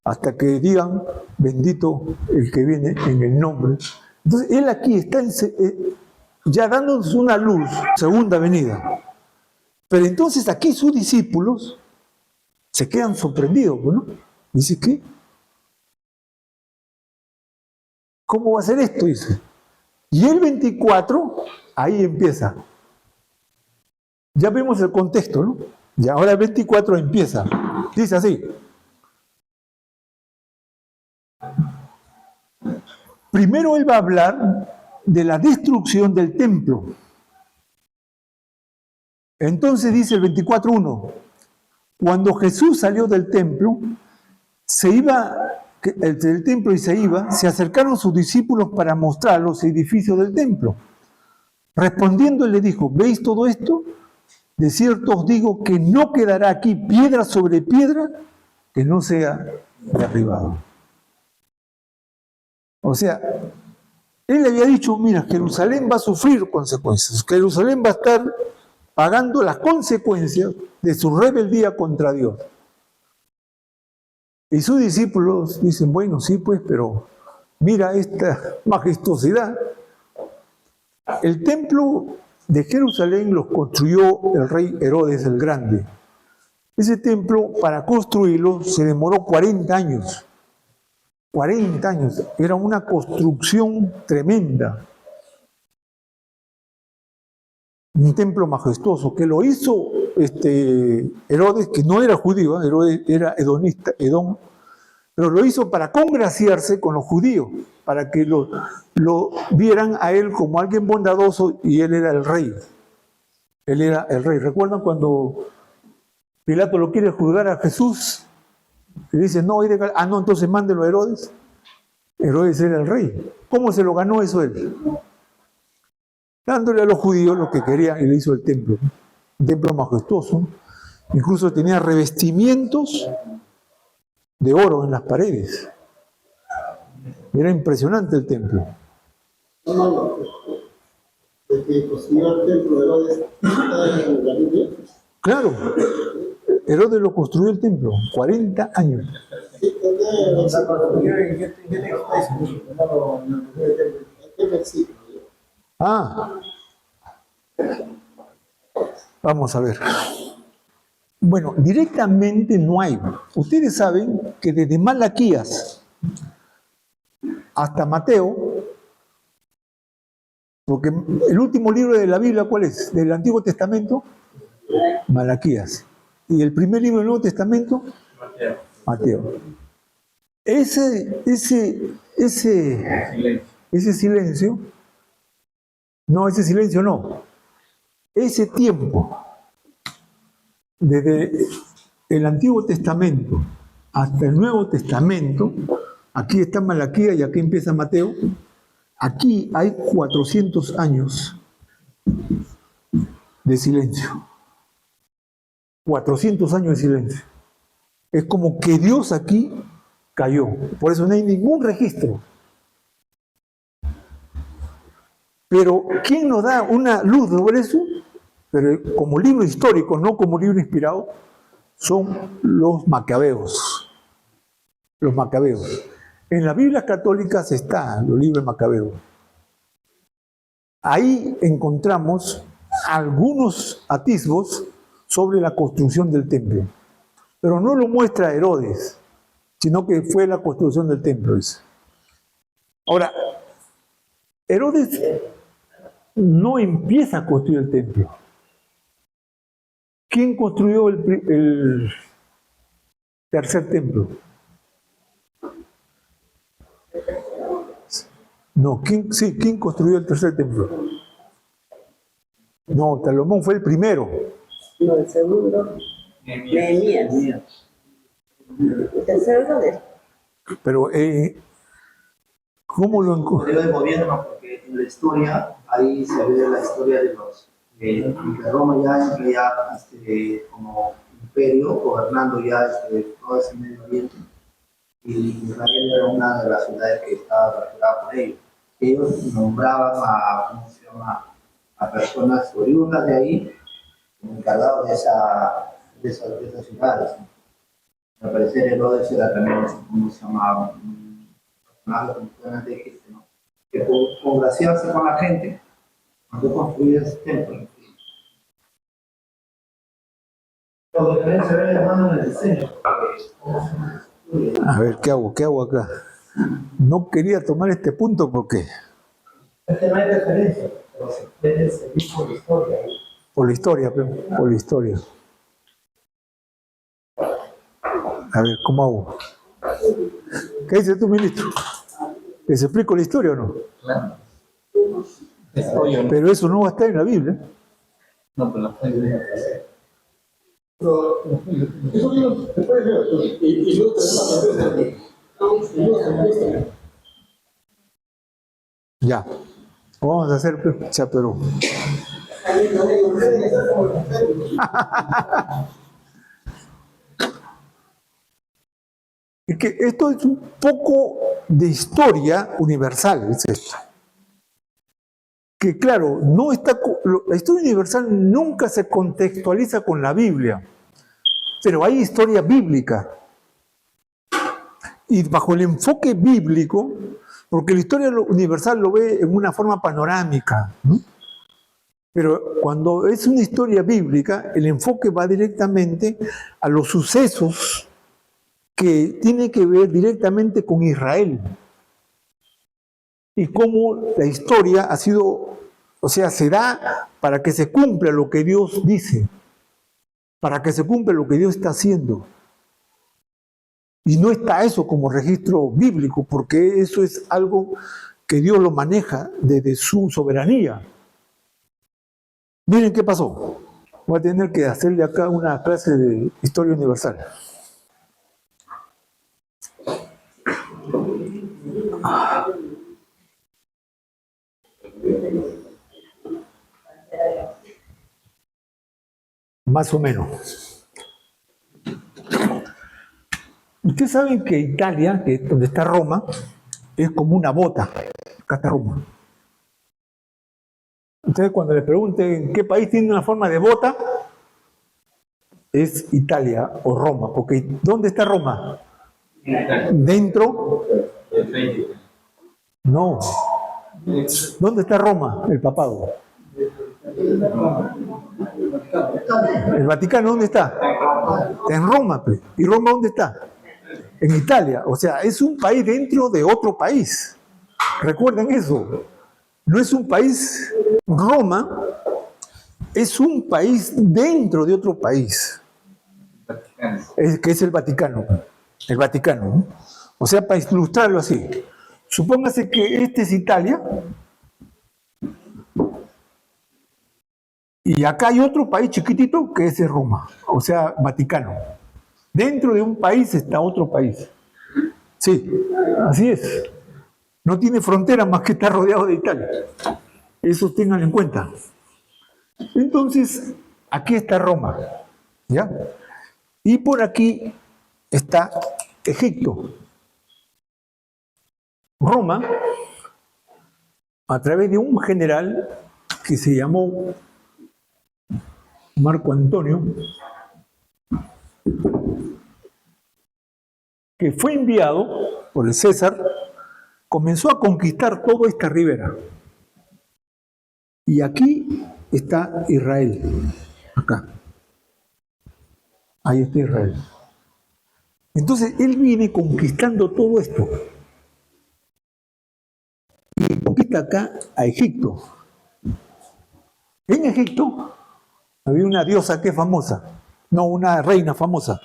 hasta que digan: bendito el que viene en el nombre. Entonces Él aquí está ya dándonos una luz, segunda venida. Pero entonces aquí sus discípulos se quedan sorprendidos, ¿no? Dice: ¿qué? ¿Cómo va a ser esto? Dice. Y el 24, ahí empieza. Ya vimos el contexto, ¿no? Y ahora el 24 empieza. Dice así: primero Él va a hablar de la destrucción del templo. Entonces dice el 24:1: cuando Jesús salió del templo, del templo y se iba, se acercaron sus discípulos para mostrar los edificios del templo. Respondiendo, Él le dijo: ¿veis todo esto? De cierto os digo que no quedará aquí piedra sobre piedra que no sea derribado. O sea, Él le había dicho: mira, Jerusalén va a sufrir consecuencias. Jerusalén va a estar pagando las consecuencias de su rebeldía contra Dios. Y sus discípulos dicen: bueno, sí, pues, pero mira esta majestuosidad. El templo de Jerusalén los construyó el rey Herodes el Grande. Ese templo, para construirlo, se demoró 40 años. 40 años. Era una construcción tremenda. Un templo majestuoso que lo hizo Herodes, que no era judío, Herodes era Edom, pero lo hizo para congraciarse con los judíos, para que lo vieran a él como alguien bondadoso, y él era el rey. Él era el rey. ¿Recuerdan cuando Pilato lo quiere juzgar a Jesús? Y dice: no, entonces mándelo a Herodes. Herodes era el rey. ¿Cómo se lo ganó eso él? Dándole a los judíos lo que querían, y le hizo el templo. Un templo majestuoso. Incluso tenía revestimientos de oro en las paredes. Era impresionante el templo. No, el que construyó el templo de Herodes está en Galilea. Claro, Herodes lo construyó el templo, 40 años. Sí, Vamos a ver. Bueno, directamente no hay. Ustedes saben que desde Malaquías hasta Mateo Porque el último libro de la Biblia, ¿cuál es? Del Antiguo Testamento, Malaquías. Y el primer libro del Nuevo Testamento, Mateo. Ese silencio, ese tiempo, desde el Antiguo Testamento hasta el Nuevo Testamento, aquí está Malaquías y aquí empieza Mateo, aquí hay 400 años de silencio. 400 años de silencio. Es como que Dios aquí cayó. Por eso no hay ningún registro. Pero ¿quién nos da una luz sobre eso? Pero como libro histórico, no como libro inspirado, son los macabeos. Los macabeos. En las Biblias católicas están los libros macabeos. Ahí encontramos algunos atisbos sobre la construcción del templo. Pero no lo muestra Herodes, sino que fue la construcción del templo. Ahora, Herodes no empieza a construir el templo. ¿Quién construyó el tercer templo? No, ¿quién construyó el tercer templo? No, Salomón fue el primero. No, el segundo, Nehemías. ¿El tercero dónde? Pero, ¿cómo lo encontró? Del gobierno, porque en la historia, ahí se ve la historia de los que Roma ya como imperio, gobernando ya todo ese Medio Oriente, y Israel era una de las ciudades que estaba gobernada por ellos. Ellos nombraban a personas oriundas de ahí como encargados de esas ciudades. Al parecer Herodes era también, un personaje completamente egipcio, ¿no? Que por congraciarse con la gente, mandó construir ese templo. Lo que también se ve llamando en el diseño. A ver, ¿qué hago acá? No quería tomar este punto porque... Es que no hay referencia, pero se puede seguir por la historia. Por la historia. A ver, ¿cómo hago? ¿Qué dices tú, ministro? ¿Les explico la historia o no? Claro. Pero eso no va a estar en la Biblia. No, pero la Biblia. Ya. Vamos a hacer pero... Es que esto es un poco de historia universal, es esto. Que claro, no está, la historia universal nunca se contextualiza con la Biblia, pero hay historia bíblica. Y bajo el enfoque bíblico, porque la historia universal lo ve en una forma panorámica, ¿no? Pero cuando es una historia bíblica, el enfoque va directamente a los sucesos que tienen que ver directamente con Israel. Y cómo la historia ha sido, o sea, se da para que se cumpla lo que Dios dice, para que se cumpla lo que Dios está haciendo. Y no está eso como registro bíblico, porque eso es algo que Dios lo maneja desde su soberanía. Miren qué pasó. Voy a tener que hacerle acá una clase de historia universal. Más o menos. Ustedes saben que Italia, que es donde está Roma, es como una bota. Acá está Roma. Entonces, cuando les pregunten qué país tiene una forma de bota, es Italia o Roma. Porque ¿dónde está Roma? ¿Dentro? No. ¿Dónde está Roma, el papado? ¿El Vaticano dónde está? Está en Roma. Pues. ¿Y Roma dónde está? En Italia. O sea, es un país dentro de otro país. Recuerden eso. No es un país, Roma es un país dentro de otro país, que es el Vaticano. El Vaticano, ¿no? O sea, para ilustrarlo así, supóngase que este es Italia y acá hay otro país chiquitito que es Roma, o sea, Vaticano. Dentro de un país está otro país. Sí, así es. No tiene frontera más que estar rodeado de Italia. Eso tengan en cuenta. Entonces, aquí está Roma, ¿ya? Y por aquí está Egipto. Roma, a través de un general que se llamó Marco Antonio, que fue enviado por el César, comenzó a conquistar toda esta ribera. Y aquí está Israel, acá. Ahí está Israel. Entonces, él viene conquistando todo esto. Y conquista acá a Egipto. En Egipto había una diosa que es famosa, no, una reina famosa.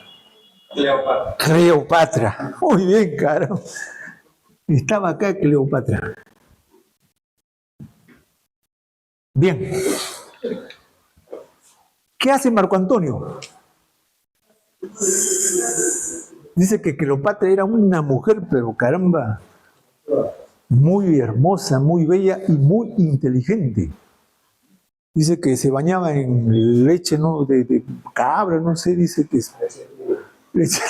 Cleopatra. Cleopatra. Muy bien, caro. Estaba acá Cleopatra. Bien. ¿Qué hace Marco Antonio? Dice que Cleopatra era una mujer, pero caramba, muy hermosa, muy bella y muy inteligente. Dice que se bañaba en leche, ¿no? de cabra, no sé, dice que es leche.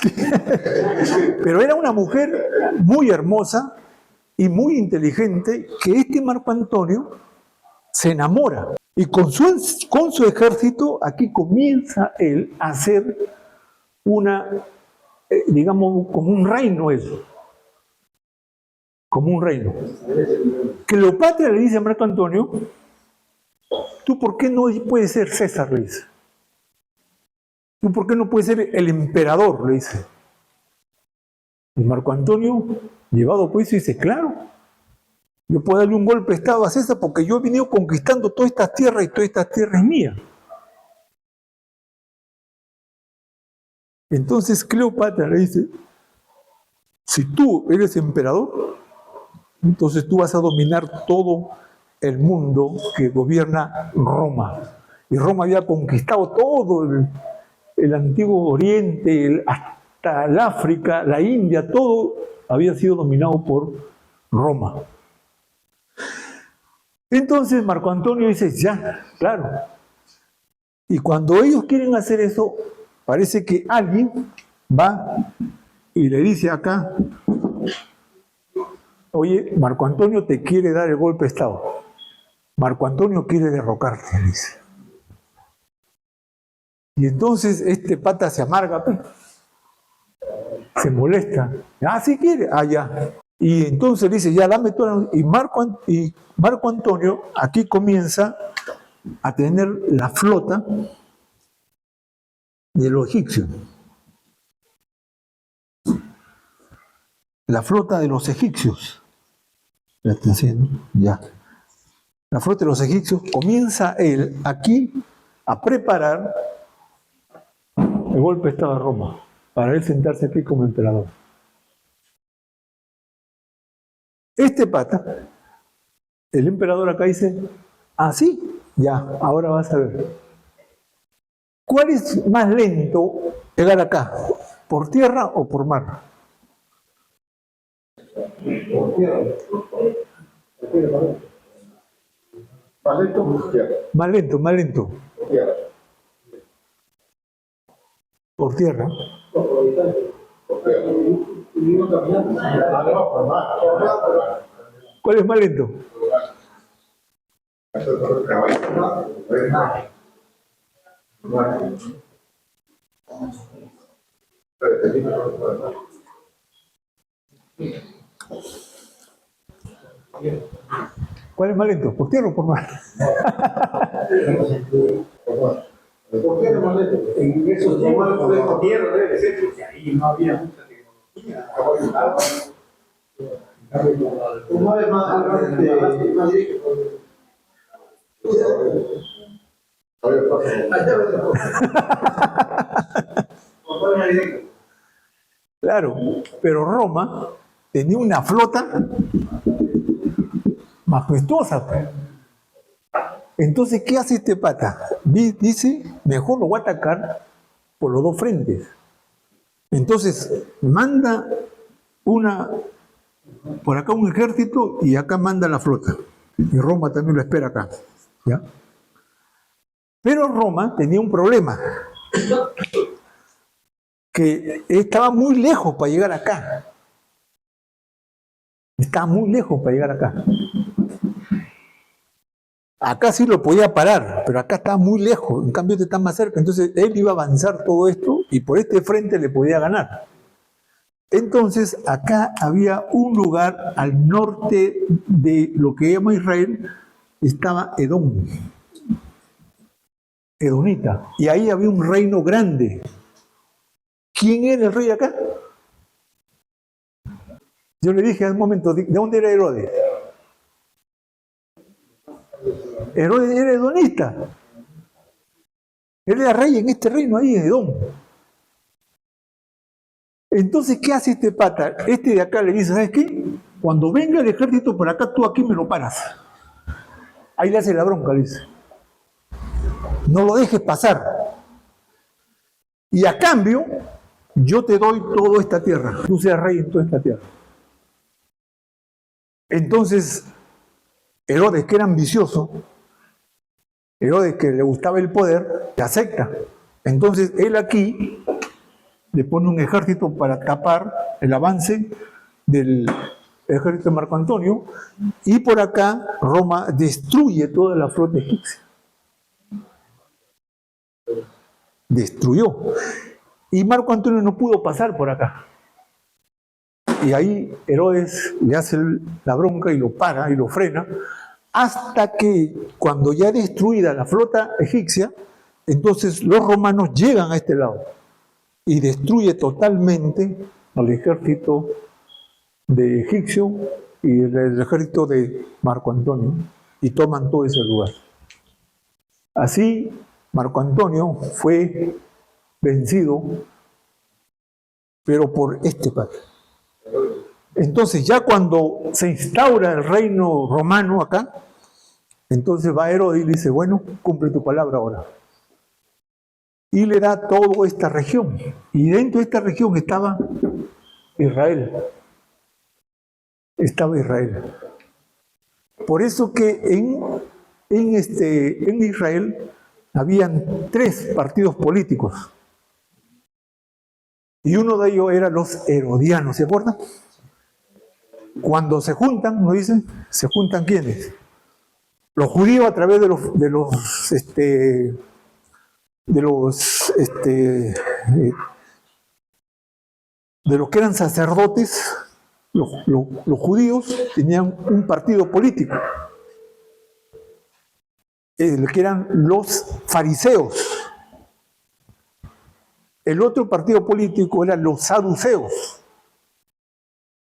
Pero era una mujer muy hermosa y muy inteligente, que este Marco Antonio se enamora. Y con su ejército, aquí comienza él a hacer una, digamos, como un reino él. Como un reino. Cleopatra le dice a Marco Antonio, ¿tú por qué no puedes ser César? Le dice. ¿Tú por qué no puedes ser el emperador? Le dice. Y Marco Antonio, llevado por eso, dice, claro, yo puedo darle un golpe de estado a César porque yo he venido conquistando todas estas tierras y todas estas tierras mías. Entonces Cleopatra le dice, si tú eres emperador, entonces tú vas a dominar todo el mundo que gobierna Roma. Y Roma había conquistado todo el antiguo Oriente, hasta el África, la India, todo había sido dominado por Roma. Entonces Marco Antonio dice, ya, claro. Y cuando ellos quieren hacer eso, parece que alguien va y le dice acá, oye, Marco Antonio te quiere dar el golpe de estado. Marco Antonio quiere derrocarte, dice. Y entonces este pata se amarga, se molesta. Ah, sí quiere, ah, ya. Y entonces dice, ya dame todo. Y Marco Antonio aquí comienza a tener la flota de los egipcios. La flota de los egipcios. La está haciendo, ya. La flota de los egipcios comienza él aquí a preparar el golpe de estado de Roma, para él sentarse aquí como emperador. Este pata, el emperador acá dice, ah, sí, ya, ahora vas a ver. ¿Cuál es más lento llegar acá? ¿Por tierra o por mar? Por tierra. Más lento por tierra. Más lento, más lento. Por tierra. Por tierra. Por tierra. Por mar. ¿Cuál es más lento? ¿Cuál es más lento? ¿Por tierra o por mar? ¿Por qué no más lento? En esos tiempos de tierra debe ser porque ahí no había mucha tecnología. Mueve más directo. Claro, pero Roma tenía una flota majestuosa, pues. Entonces, ¿qué hace este pata? Dice, mejor lo voy a atacar por los dos frentes. Entonces, manda por acá un ejército y acá manda la flota. Y Roma también lo espera acá. ¿Ya? Pero Roma tenía un problema, que estaba muy lejos para llegar acá. Estaba muy lejos para llegar acá. Acá sí lo podía parar, pero acá estaba muy lejos, en cambio este está más cerca. Entonces él iba a avanzar todo esto y por este frente le podía ganar. Entonces acá había un lugar al norte de lo que llama Israel, estaba Edom, Edomita, y ahí había un reino grande. ¿Quién era el rey acá? Yo le dije hace un momento, ¿de dónde era Herodes? Herodes era edomita. Él era rey en este reino ahí, en Edom. Entonces, ¿qué hace este pata? Este de acá le dice, ¿sabes qué? Cuando venga el ejército por acá, tú aquí me lo paras. Ahí le hace la bronca, le dice. No lo dejes pasar. Y a cambio, yo te doy toda esta tierra. Tú seas rey en toda esta tierra. Entonces, Herodes, que era ambicioso, Herodes, que le gustaba el poder, te acepta. Entonces, él aquí le pone un ejército para tapar el avance del ejército de Marco Antonio, y por acá Roma destruye toda la flota egipcia. Destruyó. Y Marco Antonio no pudo pasar por acá. Y ahí Herodes le hace la bronca y lo para y lo frena, hasta que cuando ya destruida la flota egipcia, entonces los romanos llegan a este lado y destruye totalmente al ejército de egipcio y el ejército de Marco Antonio, y toman todo ese lugar. Así Marco Antonio fue vencido, pero por este padre. Entonces ya cuando se instaura el reino romano acá, entonces va Herodes y le dice, bueno, cumple tu palabra ahora. Y le da toda esta región. Y dentro de esta región estaba Israel. Estaba Israel. Por eso que en Israel habían 3 partidos políticos. Y uno de ellos era los herodianos, ¿se acuerdan? Cuando se juntan, ¿no dicen? ¿Se juntan quiénes? Los judíos a través de los que eran sacerdotes. Los judíos tenían un partido político, que eran los fariseos. El otro partido político eran los saduceos.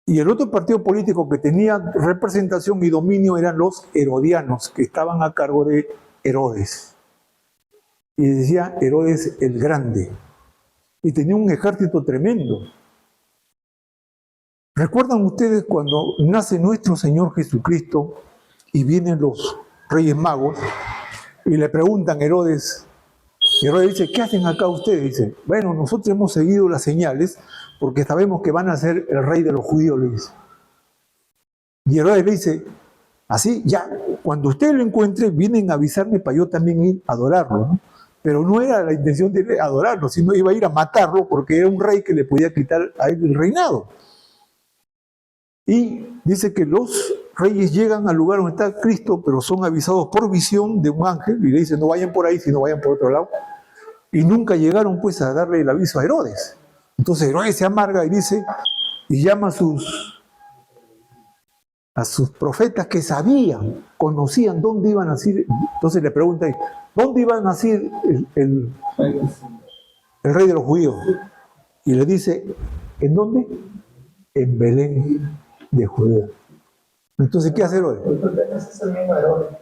Y el otro partido político que tenía representación y dominio eran los herodianos, que estaban a cargo de Herodes. Y decía Herodes el Grande. Y tenía un ejército tremendo. ¿Recuerdan ustedes cuando nace nuestro Señor Jesucristo y vienen los Reyes Magos y le preguntan a Herodes? Herodes dice, ¿qué hacen acá ustedes? Dice, bueno, nosotros hemos seguido las señales porque sabemos que van a ser el rey de los judíos, le dice. Y Herodes le dice, así, ya, cuando ustedes lo encuentren, vienen a avisarme para yo también ir a adorarlo, ¿no? Pero no era la intención de adorarlo, sino iba a ir a matarlo porque era un rey que le podía quitar a él el reinado. Y dice que los reyes llegan al lugar donde está Cristo, pero son avisados por visión de un ángel, y le dicen, no vayan por ahí, sino vayan por otro lado. Y nunca llegaron pues a darle el aviso a Herodes. Entonces Herodes se amarga y dice, y llama a sus profetas que sabían, conocían dónde iban a nacer. Entonces le pregunta, ¿dónde iba a nacer el rey de los judíos? Y le dice, ¿en dónde? En Belén de Judea. Entonces, ¿qué hace Herodes? Entonces, ese es el mismo Herodes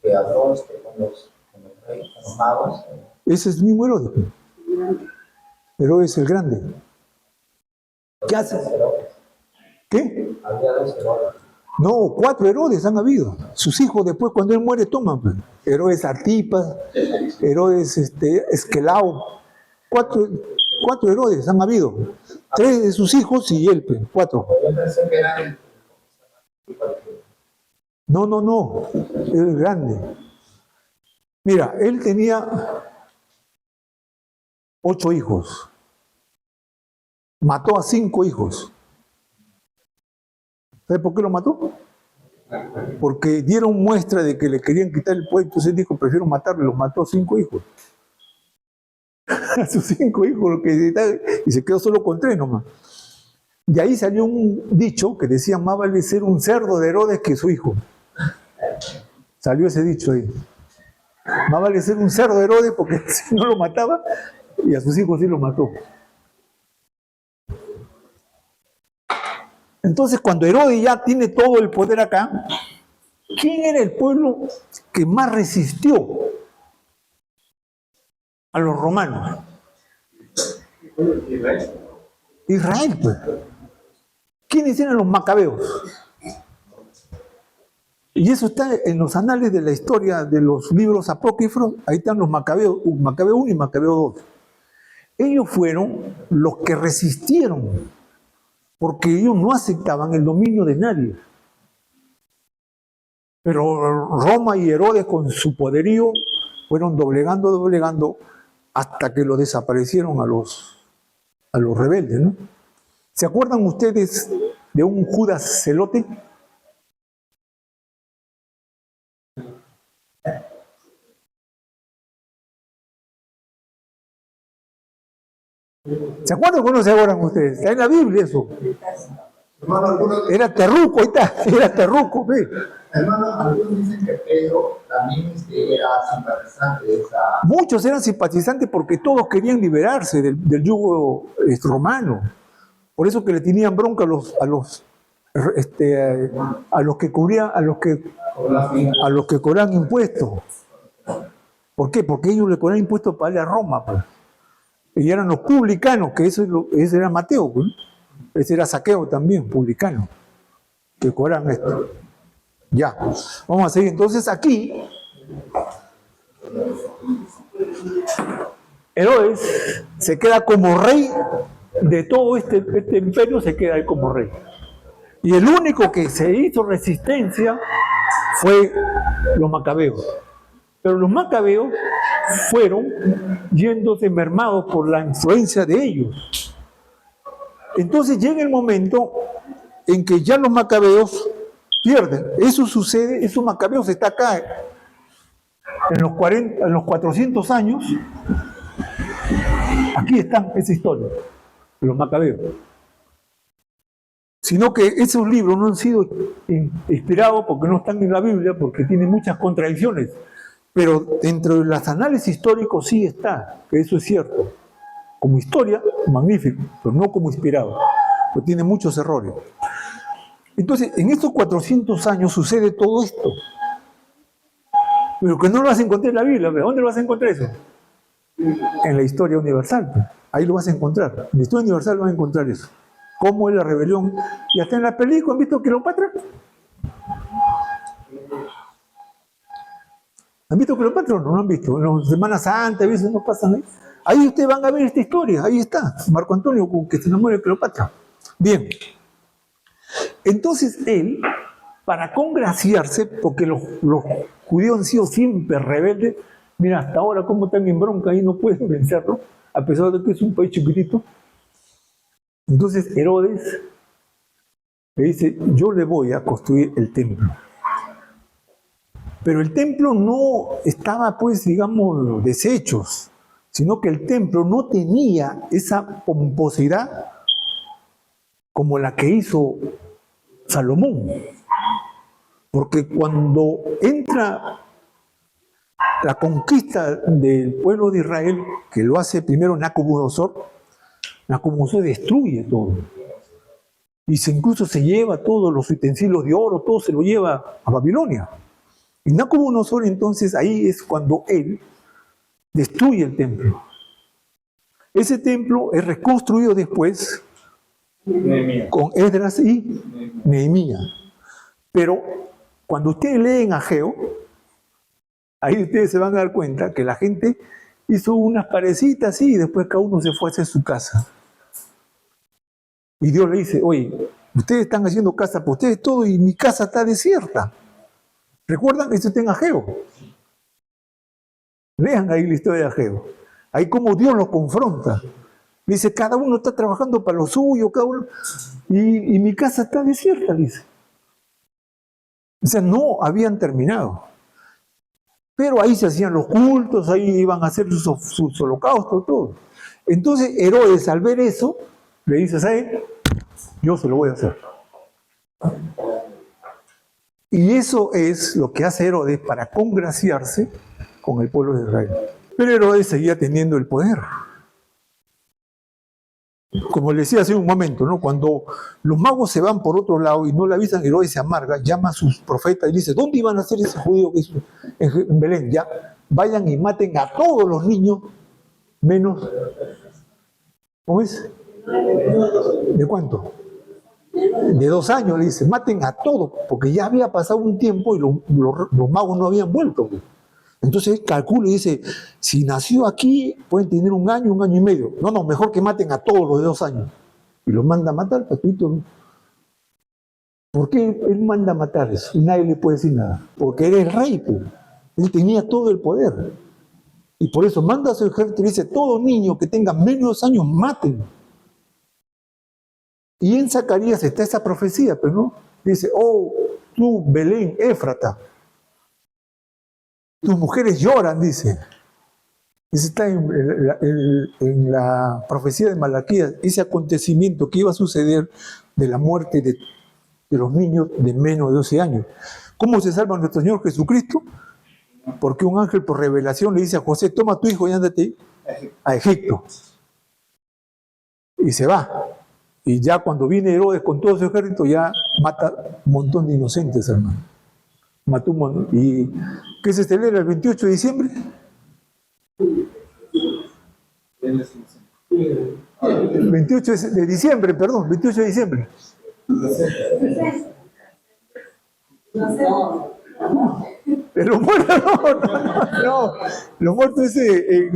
que habló con los reyes, con los magos. Ese es el mismo Herodes. Herodes el Grande. ¿Qué hace? ¿Qué? Había dos Herodes. No, 4 Herodes han habido. Sus hijos después, cuando él muere, toman. Pues. Herodes Artipas, Herodes Esquelao. 4 Herodes han habido. 3 de sus hijos y él, pues, 4. Yo pensé que eran. No, el grande. Mira, él tenía 8 hijos. Mató a 5 hijos. ¿Sabe por qué lo mató? Porque dieron muestra de que le querían quitar el pueblo, entonces dijo, prefiero matarlo, y los mató a 5 hijos. A sus 5 hijos, y se quedó solo con 3 nomás. De ahí salió un dicho que decía, más vale ser un cerdo de Herodes que su hijo. Salió ese dicho ahí. Más vale ser un cerdo de Herodes porque si no lo mataba, y a sus hijos sí lo mató. Entonces, cuando Herodes ya tiene todo el poder acá, ¿quién era el pueblo que más resistió a los romanos? Israel, pues. ¿Quiénes eran los macabeos? Y eso está en los anales de la historia de los libros apócrifos. Ahí están los macabeos, Macabeo 1 y Macabeo 2. Ellos fueron los que resistieron, porque ellos no aceptaban el dominio de nadie. Pero Roma y Herodes con su poderío fueron doblegando, hasta que lo desaparecieron a los rebeldes, ¿no? ¿Se acuerdan ustedes de un Judas celote? ¿Se acuerdan o no se acuerdan ustedes? Está en la Biblia eso. Hermano, algunos, Era terruco, ahí está, era terruco, ve. hermano, algunos dicen que Pedro también era simpatizante de esa. Muchos eran simpatizantes porque todos querían liberarse del yugo romano. Por eso que le tenían bronca a los que cubrían, a los que cobraban impuestos. ¿Por qué? Porque ellos le cobraban impuestos para darle a Roma, pues. Y eran los publicanos, que ese era Mateo, pues. Ese era Saqueo también, publicano, que cobraban esto. Ya, vamos a seguir. Entonces aquí, Herodes se queda como rey de todo este imperio, se queda ahí como rey. Y el único que se hizo resistencia fue los macabeos. Pero los macabeos fueron yéndose mermados por la influencia de ellos. Entonces llega el momento en que ya los macabeos pierden. Eso sucede, esos macabeos está acá en los 400 años. Aquí está esa historia, los macabeos. Sino que esos libros no han sido inspirados porque no están en la Biblia, porque tienen muchas contradicciones. Pero dentro de los análisis históricos sí está, que eso es cierto. Como historia, magnífico, pero no como inspirado, porque tiene muchos errores. Entonces, en estos 400 años sucede todo esto. Pero que no lo vas a encontrar en la Biblia. ¿Dónde lo vas a encontrar eso? En la historia universal. Ahí lo vas a encontrar. En la historia universal vas a encontrar eso. Cómo es la rebelión. Y hasta en la película, ¿han visto Cleopatra? ¿Han visto Cleopatra o no? No han visto. En las Semanas Santas, a veces no pasan ahí. Ahí ustedes van a ver esta historia. Ahí está. Marco Antonio, que se enamora de Cleopatra. Bien. Entonces él, para congraciarse, porque los judíos han sido siempre rebeldes, mira, hasta ahora cómo están en bronca y no pueden vencerlo, a pesar de que es un país chiquitito. Entonces Herodes le dice, yo le voy a construir el templo. Pero el templo no estaba, pues, digamos, deshechos, sino que el templo no tenía esa pomposidad como la que hizo Salomón. Porque cuando entra la conquista del pueblo de Israel, que lo hace primero Nabucodonosor, Nabucodonosor destruye todo. incluso se lleva todos los utensilios de oro, todo se lo lleva a Babilonia. Y Nabucodonosor entonces ahí es cuando él destruye el templo. Ese templo es reconstruido después con Esdras y Nehemías. Pero cuando ustedes leen Ageo, ahí ustedes se van a dar cuenta que la gente hizo unas parecitas así y después cada uno se fue a hacer su casa. Y Dios le dice, oye, ustedes están haciendo casa por ustedes todo y mi casa está desierta. ¿Recuerdan? Esto está en Ageo. Lean ahí la historia de Ageo. Ahí como Dios los confronta. Dice, cada uno está trabajando para lo suyo, cada uno, y mi casa está desierta, dice. O sea, no habían terminado. Pero ahí se hacían los cultos, ahí iban a hacer sus holocaustos, todo. Entonces Herodes, al ver eso, le dice a él, yo se lo voy a hacer. Y eso es lo que hace Herodes para congraciarse con el pueblo de Israel. Pero Herodes seguía teniendo el poder. Como le decía hace un momento, ¿no? Cuando los magos se van por otro lado y no le avisan, Herodes se amarga, llama a sus profetas y dice, ¿dónde iban a hacer ese judío que hizo en Belén? Ya, vayan y maten a todos los niños, menos, ¿cómo es? ¿De cuánto? De 2 años, le dice, maten a todos, porque ya había pasado un tiempo y los magos no habían vuelto. Entonces él calcula y dice, si nació aquí, pueden tener 1 año, 1 año y medio. No, mejor que maten a todos los de 2 años. Y los manda a matar, papito. ¿Por qué él manda a matar eso? Y nadie le puede decir nada. Porque era el rey, pues. Él tenía todo el poder. Y por eso manda a su ejército y dice, todo niño que tenga menos de 2 años, maten. Y en Zacarías está esa profecía, pero no. Dice, oh, tú, Belén, Éfrata, tus mujeres lloran, dice. Eso está en la profecía de Malaquías, ese acontecimiento que iba a suceder de la muerte de los niños de menos de 12 años. ¿Cómo se salva nuestro Señor Jesucristo? Porque un ángel por revelación le dice a José, toma a tu hijo y ándate a Egipto. Y se va. Y ya cuando viene Herodes con todo su ejército, ya mata un montón de inocentes, hermano. Mató un montón. ¿Y qué se celebra el 28 de diciembre? El 28 de diciembre, perdón, 28 de diciembre. Pero los muertos no. Los muertos es en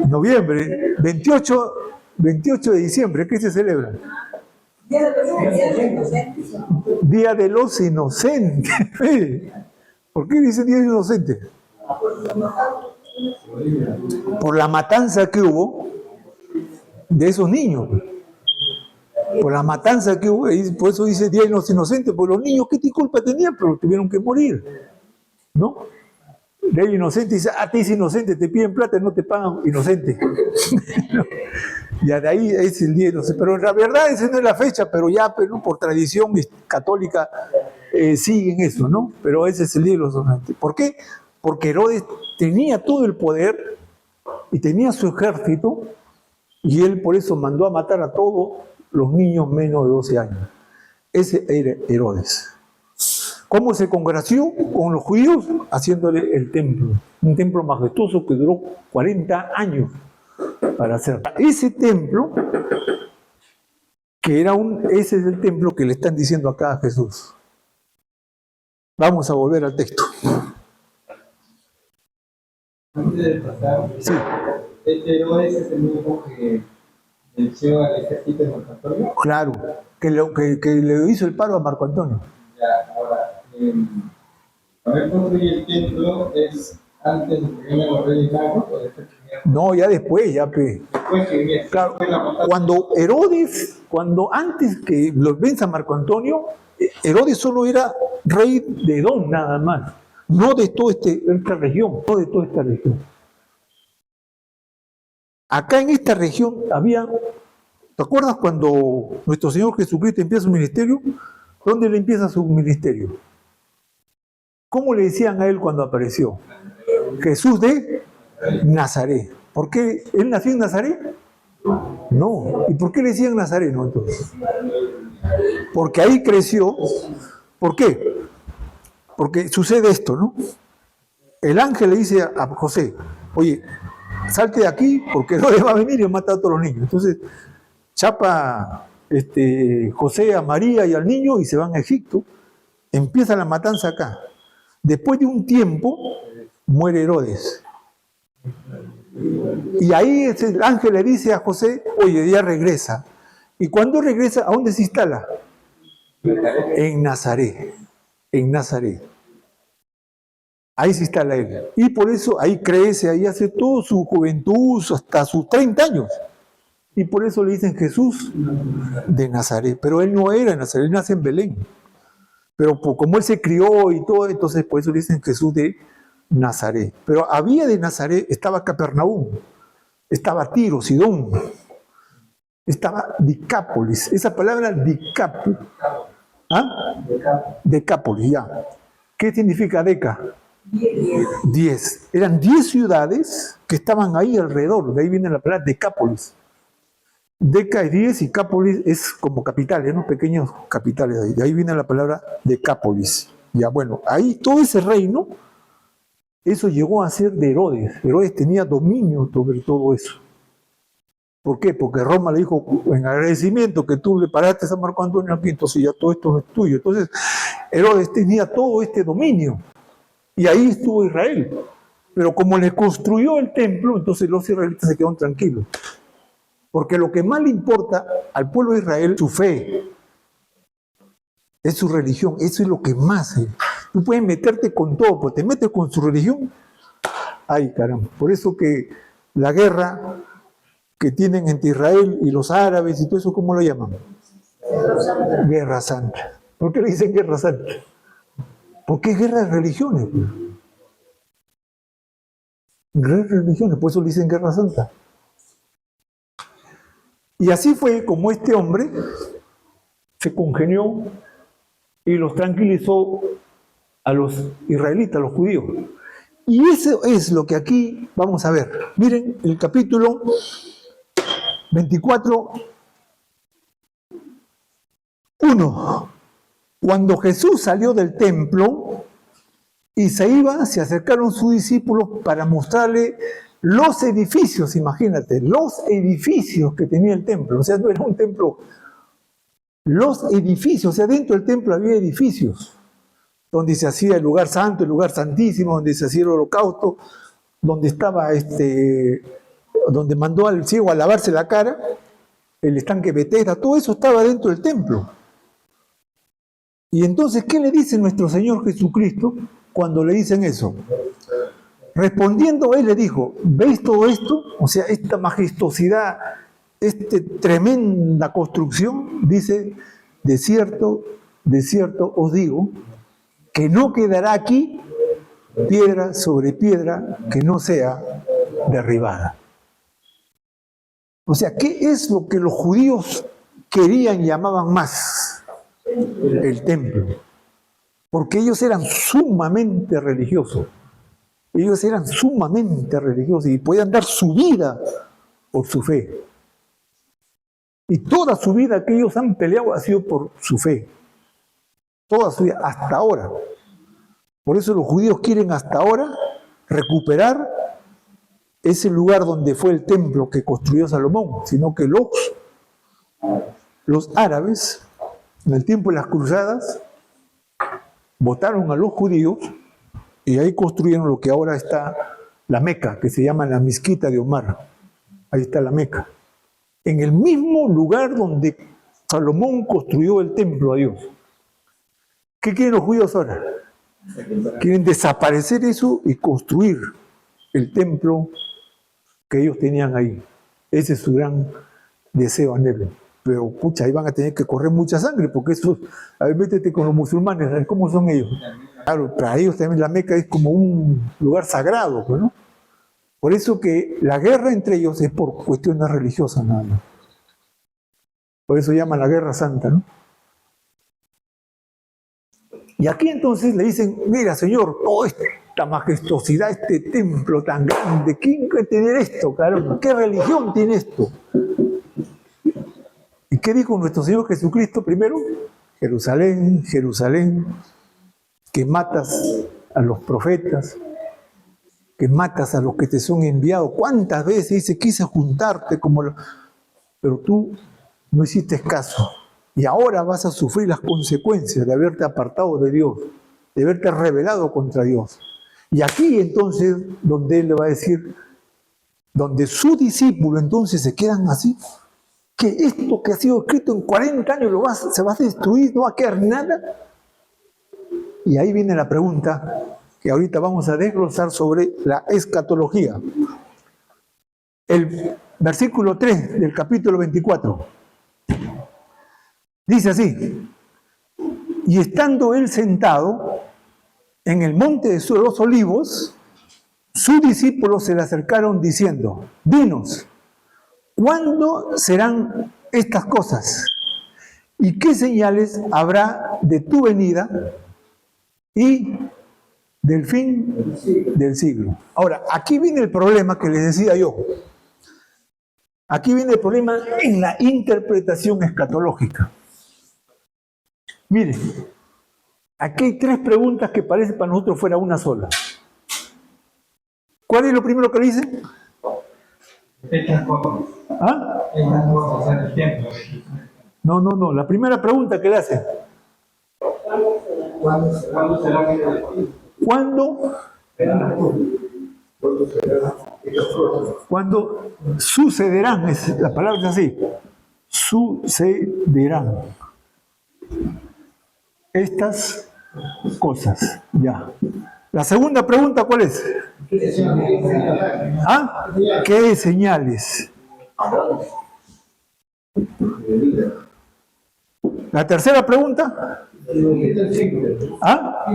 noviembre, 28 de diciembre, ¿qué se celebra? Día de los Inocentes. ¿Por qué dice Día de los Inocentes? Por la matanza que hubo de esos niños. Por la matanza que hubo, y por eso dice Día de los Inocentes, porque los niños, ¿qué culpa tenían? Pero tuvieron que morir, ¿no? Ley inocente, dice, a ti es inocente, te piden plata y no te pagan, inocente. Y de ahí es el día, no sé, pero en la verdad esa no es la fecha, pero ya pero, por tradición católica siguen eso, ¿no? Pero ese es el día de los inocentes. ¿Por qué? Porque Herodes tenía todo el poder y tenía su ejército y él por eso mandó a matar a todos los niños menos de 12 años. Ese era Herodes. ¿Cómo se congració con los judíos? Haciéndole el templo. Un templo majestuoso que duró 40 años para hacer. Ese templo, ese es el templo que le están diciendo acá a Jesús. Vamos a volver al texto. Antes de pasar, Sí. Herodes es el mismo que venció al ejército de Marco Antonio. Claro, que le hizo el paro a Marco Antonio. Ya, ahora, haber construido el templo es antes de que vengan los reyes magos o después que vengan. No, ya después, ya pe. Después que viene. Claro, cuando antes que los venza Marco Antonio, Herodes solo era rey de Edom nada más, no de toda esta región, no de toda esta región. Acá en esta región había, ¿te acuerdas cuando nuestro Señor Jesucristo empieza su ministerio? ¿Dónde le empieza su ministerio? ¿Cómo le decían a él cuando apareció? Jesús de Nazaret. ¿Por qué él nació en Nazaret? No. ¿Y por qué le decían Nazareno entonces? Porque ahí creció. ¿Por qué? Porque sucede esto, ¿no? El ángel le dice a José, oye, salte de aquí porque Herodes va a venir y mata a todos los niños. Entonces, chapa José a María y al niño y se van a Egipto. Empieza la matanza acá. Después de un tiempo, muere Herodes. Y ahí el ángel le dice a José, oye, ya regresa. Y cuando regresa, ¿a dónde se instala? En Nazaret. En Nazaret. Ahí se instala él. Y por eso ahí crece, ahí hace toda su juventud, hasta sus 30 años. Y por eso le dicen Jesús de Nazaret. Pero él no era en Nazaret, él nace en Belén. Pero como él se crió y todo, entonces por eso le dicen Jesús de Nazaret. Pero había de Nazaret, estaba Capernaum, estaba Tiro, Sidón, estaba Decápolis. Esa palabra Decápolis. ¿Ah? Decápolis, ya. ¿Qué significa Deca? 10. Eran 10 ciudades que estaban ahí alrededor. De ahí viene la palabra Decápolis. Deca es 10 y Cápolis es como capitales, ¿no? Pequeños capitales. De ahí viene la palabra Decápolis. Ya, bueno, ahí todo ese reino, eso llegó a ser de Herodes. Herodes tenía dominio sobre todo eso. ¿Por qué? Porque Roma le dijo, en agradecimiento que tú le paraste a Marco Antonio aquí, entonces ya todo esto es tuyo. Entonces, Herodes tenía todo este dominio. Y ahí estuvo Israel. Pero como le construyó el templo, entonces los israelitas se quedaron tranquilos. Porque lo que más le importa al pueblo de Israel es su fe. Es su religión. Eso es lo que más. Tú puedes meterte con todo, pero te metes con su religión. Ay, caramba. Por eso que la guerra que tienen entre Israel y los árabes y todo eso, ¿cómo lo llaman? Guerra Santa. ¿Por qué le dicen Guerra Santa? Porque es guerra de religiones. Guerra de religiones, por eso le dicen Guerra Santa. Y así fue como este hombre se congenió y los tranquilizó a los israelitas, a los judíos. Y eso es lo que aquí vamos a ver. Miren el capítulo 24, 1. Cuando Jesús salió del templo y se iba, se acercaron sus discípulos para mostrarle los edificios, imagínate, los edificios que tenía el templo. O sea, no era un templo. Los edificios, o sea, dentro del templo había edificios, donde se hacía el lugar santo, el lugar santísimo, donde se hacía el holocausto, donde estaba donde mandó al ciego a lavarse la cara, el estanque Betesda, todo eso estaba dentro del templo. Y entonces, ¿qué le dice nuestro Señor Jesucristo cuando le dicen eso? Respondiendo, él le dijo, ¿veis todo esto? O sea, esta majestuosidad, esta tremenda construcción, dice, de cierto os digo, que no quedará aquí piedra sobre piedra que no sea derribada. O sea, ¿qué es lo que los judíos querían y llamaban más? El templo. Porque ellos eran sumamente religiosos. Ellos eran sumamente religiosos y podían dar su vida por su fe. Y toda su vida que ellos han peleado ha sido por su fe. Toda su vida, hasta ahora. Por eso los judíos quieren hasta ahora recuperar ese lugar donde fue el templo que construyó Salomón, sino que los árabes, en el tiempo de las cruzadas, votaron a los judíos y ahí construyeron lo que ahora está la Meca, que se llama la Mezquita de Omar. Ahí está la Meca. En el mismo lugar donde Salomón construyó el templo a Dios. ¿Qué quieren los judíos ahora? Quieren desaparecer eso y construir el templo que ellos tenían ahí. Ese es su gran deseo, anhelo. Pero, pucha, ahí van a tener que correr mucha sangre, porque eso, a ver, métete con los musulmanes, ¿sabes cómo son ellos? Claro, para ellos también la Meca es como un lugar sagrado, ¿no? Por eso que la guerra entre ellos es por cuestiones religiosas, nada más. Por eso llaman la Guerra Santa, ¿no? Y aquí entonces le dicen, mira, Señor, toda esta majestuosidad, este templo tan grande, ¿quién puede tener esto, caramba? ¿Qué religión tiene esto? ¿Y qué dijo nuestro Señor Jesucristo primero? Jerusalén, Jerusalén, que matas a los profetas, que matas a los que te son enviados. ¿Cuántas veces dice, quise juntarte pero tú no hiciste caso? Y ahora vas a sufrir las consecuencias de haberte apartado de Dios, de haberte rebelado contra Dios. Y aquí entonces, donde Él le va a decir, donde sus discípulos entonces se quedan así, que esto que ha sido escrito en 40 años se va a destruir, no va a quedar nada. Y ahí viene la pregunta que ahorita vamos a desglosar sobre la escatología. El versículo 3 del capítulo 24. Dice así: y estando él sentado en el monte de los olivos, sus discípulos se le acercaron diciendo, dinos, ¿cuándo serán estas cosas? ¿Y qué señales habrá de tu venida y del fin del siglo? Ahora, aquí viene el problema que les decía yo. Aquí viene el problema en la interpretación escatológica. Miren, aquí hay 3 preguntas que parece para nosotros fuera una sola. ¿Cuál es lo primero que le dice? Estas cosas. ¿Ah? Estas cosas en el tiempo. No. La primera pregunta que le hace. ¿Cuándo será que ¿Cuándo sucederán? La palabra es así. Sucederán estas cosas. Ya. La segunda pregunta, ¿cuál es? ¿Ah? ¿Qué señales? La tercera pregunta. ¿Ah?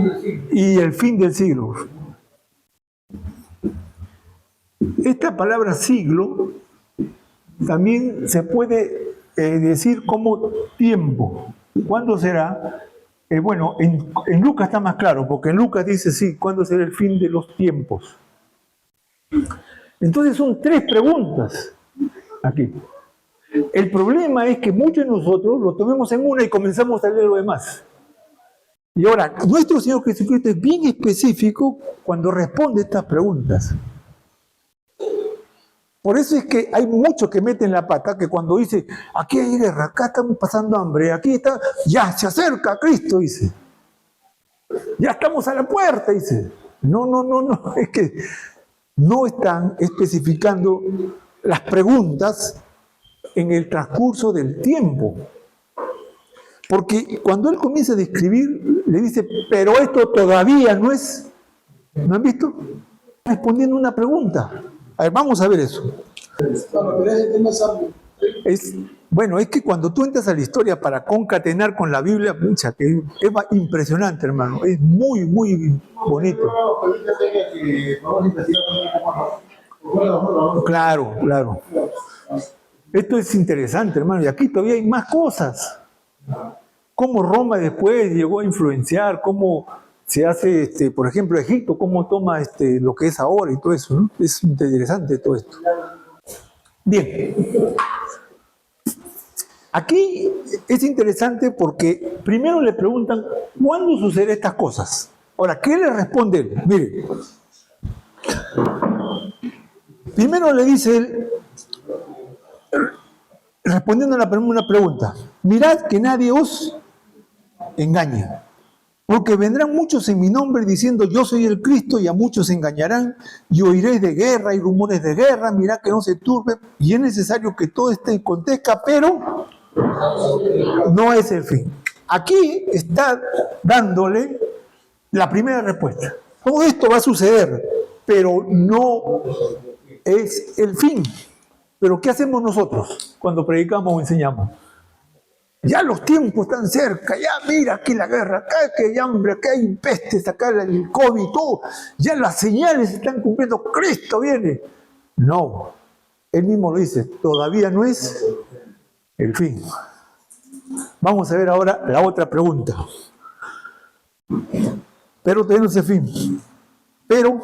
Y el fin del siglo. Esta palabra siglo también se puede decir como tiempo. ¿Cuándo será? Bueno, en Lucas está más claro, porque en Lucas dice, sí, ¿cuándo será el fin de los tiempos? Entonces son 3 preguntas aquí. El problema es que muchos de nosotros lo tomemos en una y comenzamos a leer lo demás. Y ahora, nuestro Señor Jesucristo es bien específico cuando responde estas preguntas. Por eso es que hay muchos que meten la pata, que cuando dice, aquí hay guerra, acá estamos pasando hambre, aquí está, ya se acerca Cristo, dice. Ya estamos a la puerta, dice. No, es que no están especificando las preguntas en el transcurso del tiempo. Porque cuando él comienza a describir, le dice, pero esto todavía no es, ¿no han visto? Respondiendo una pregunta. A ver, vamos a ver eso. Bueno, es que cuando tú entras a la historia para concatenar con la Biblia, pucha, que es impresionante, hermano. Es muy, muy bonito. Claro. Esto es interesante, hermano. Y aquí todavía hay más cosas. Cómo Roma después llegó a influenciar, cómo se hace, por ejemplo, Egipto, cómo toma lo que es ahora y todo eso, ¿no? Es interesante todo esto. Bien. Aquí es interesante porque primero le preguntan, ¿cuándo suceden estas cosas? Ahora, ¿qué le responde él? Mire. Primero le dice él, respondiendo a una pregunta, mirad que nadie os engañe. Porque vendrán muchos en mi nombre diciendo yo soy el Cristo y a muchos se engañarán y oiréis de guerra y rumores de guerra, mirad que no se turben y es necesario que todo esto acontezca, pero no es el fin. Aquí está dándole la primera respuesta. Todo esto va a suceder, pero no es el fin. Pero ¿qué hacemos nosotros cuando predicamos o enseñamos? Ya los tiempos están cerca, ya mira aquí la guerra, acá hay hambre, acá hay pestes, acá el COVID, todo. Ya las señales se están cumpliendo, Cristo viene. No, él mismo lo dice, todavía no es el fin. Vamos a ver ahora la otra pregunta. Pero todavía no es el fin. Pero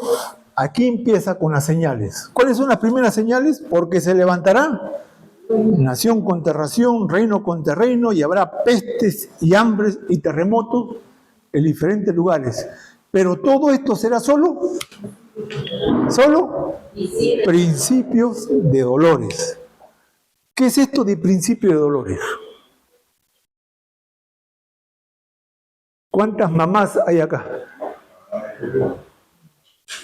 aquí empieza con las señales. ¿Cuáles son las primeras señales? Porque se levantará nación contra nación, reino contra reino, y habrá pestes y hambres y terremotos en diferentes lugares. Pero todo esto será solo principios de dolores. ¿Qué es esto de principio de dolores? ¿Cuántas mamás hay acá?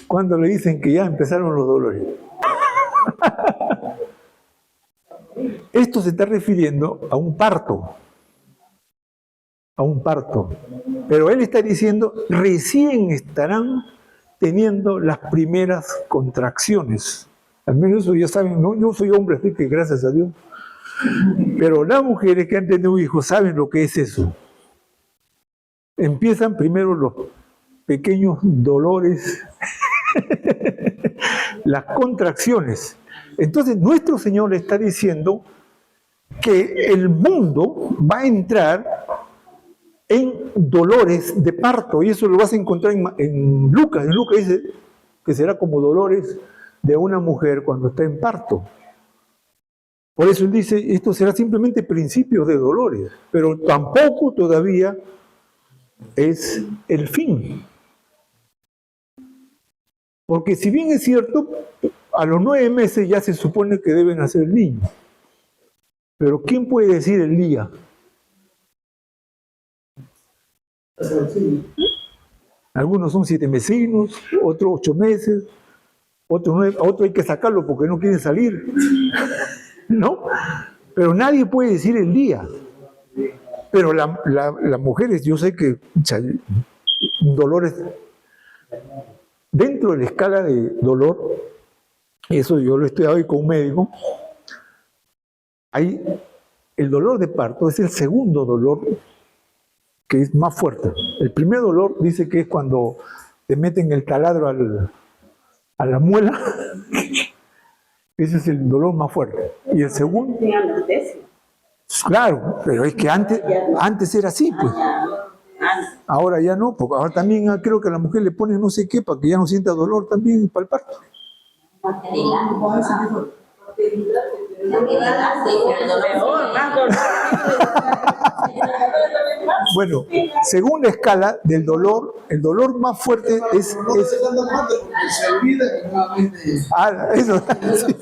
¿Cuándo le dicen que ya empezaron los dolores? Esto se está refiriendo a un parto. A un parto. Pero él está diciendo, recién estarán teniendo las primeras contracciones. Al menos eso ya saben, ¿no? Yo soy hombre, así que gracias a Dios. Pero las mujeres que han tenido hijos saben lo que es eso. Empiezan primero los pequeños dolores, las contracciones. Entonces nuestro Señor está diciendo que el mundo va a entrar en dolores de parto, y eso lo vas a encontrar en Lucas. En Lucas dice que será como dolores de una mujer cuando está en parto. Por eso él dice, esto será simplemente principios de dolores, pero tampoco todavía es el fin. Porque si bien es cierto, a los 9 meses ya se supone que deben nacer niños. Pero ¿quién puede decir el día? Algunos son 7 mesinos, otros 8 meses, otros 9, a otro hay que sacarlo porque no quieren salir, ¿no? Pero nadie puede decir el día. Pero las mujeres, yo sé que dolores, dentro de la escala de dolor, eso yo lo he estudiado hoy con un médico, el dolor de parto es el segundo dolor que es más fuerte. El primer dolor dice que es cuando te meten el taladro a la muela. Ese es el dolor más fuerte. Y el segundo... Claro, pero es que antes era así, pues. Ahora ya no, porque ahora también creo que a la mujer le ponen no sé qué para que ya no sienta dolor también para el parto. Bueno, según la escala del dolor, el dolor más fuerte es eso. Sí.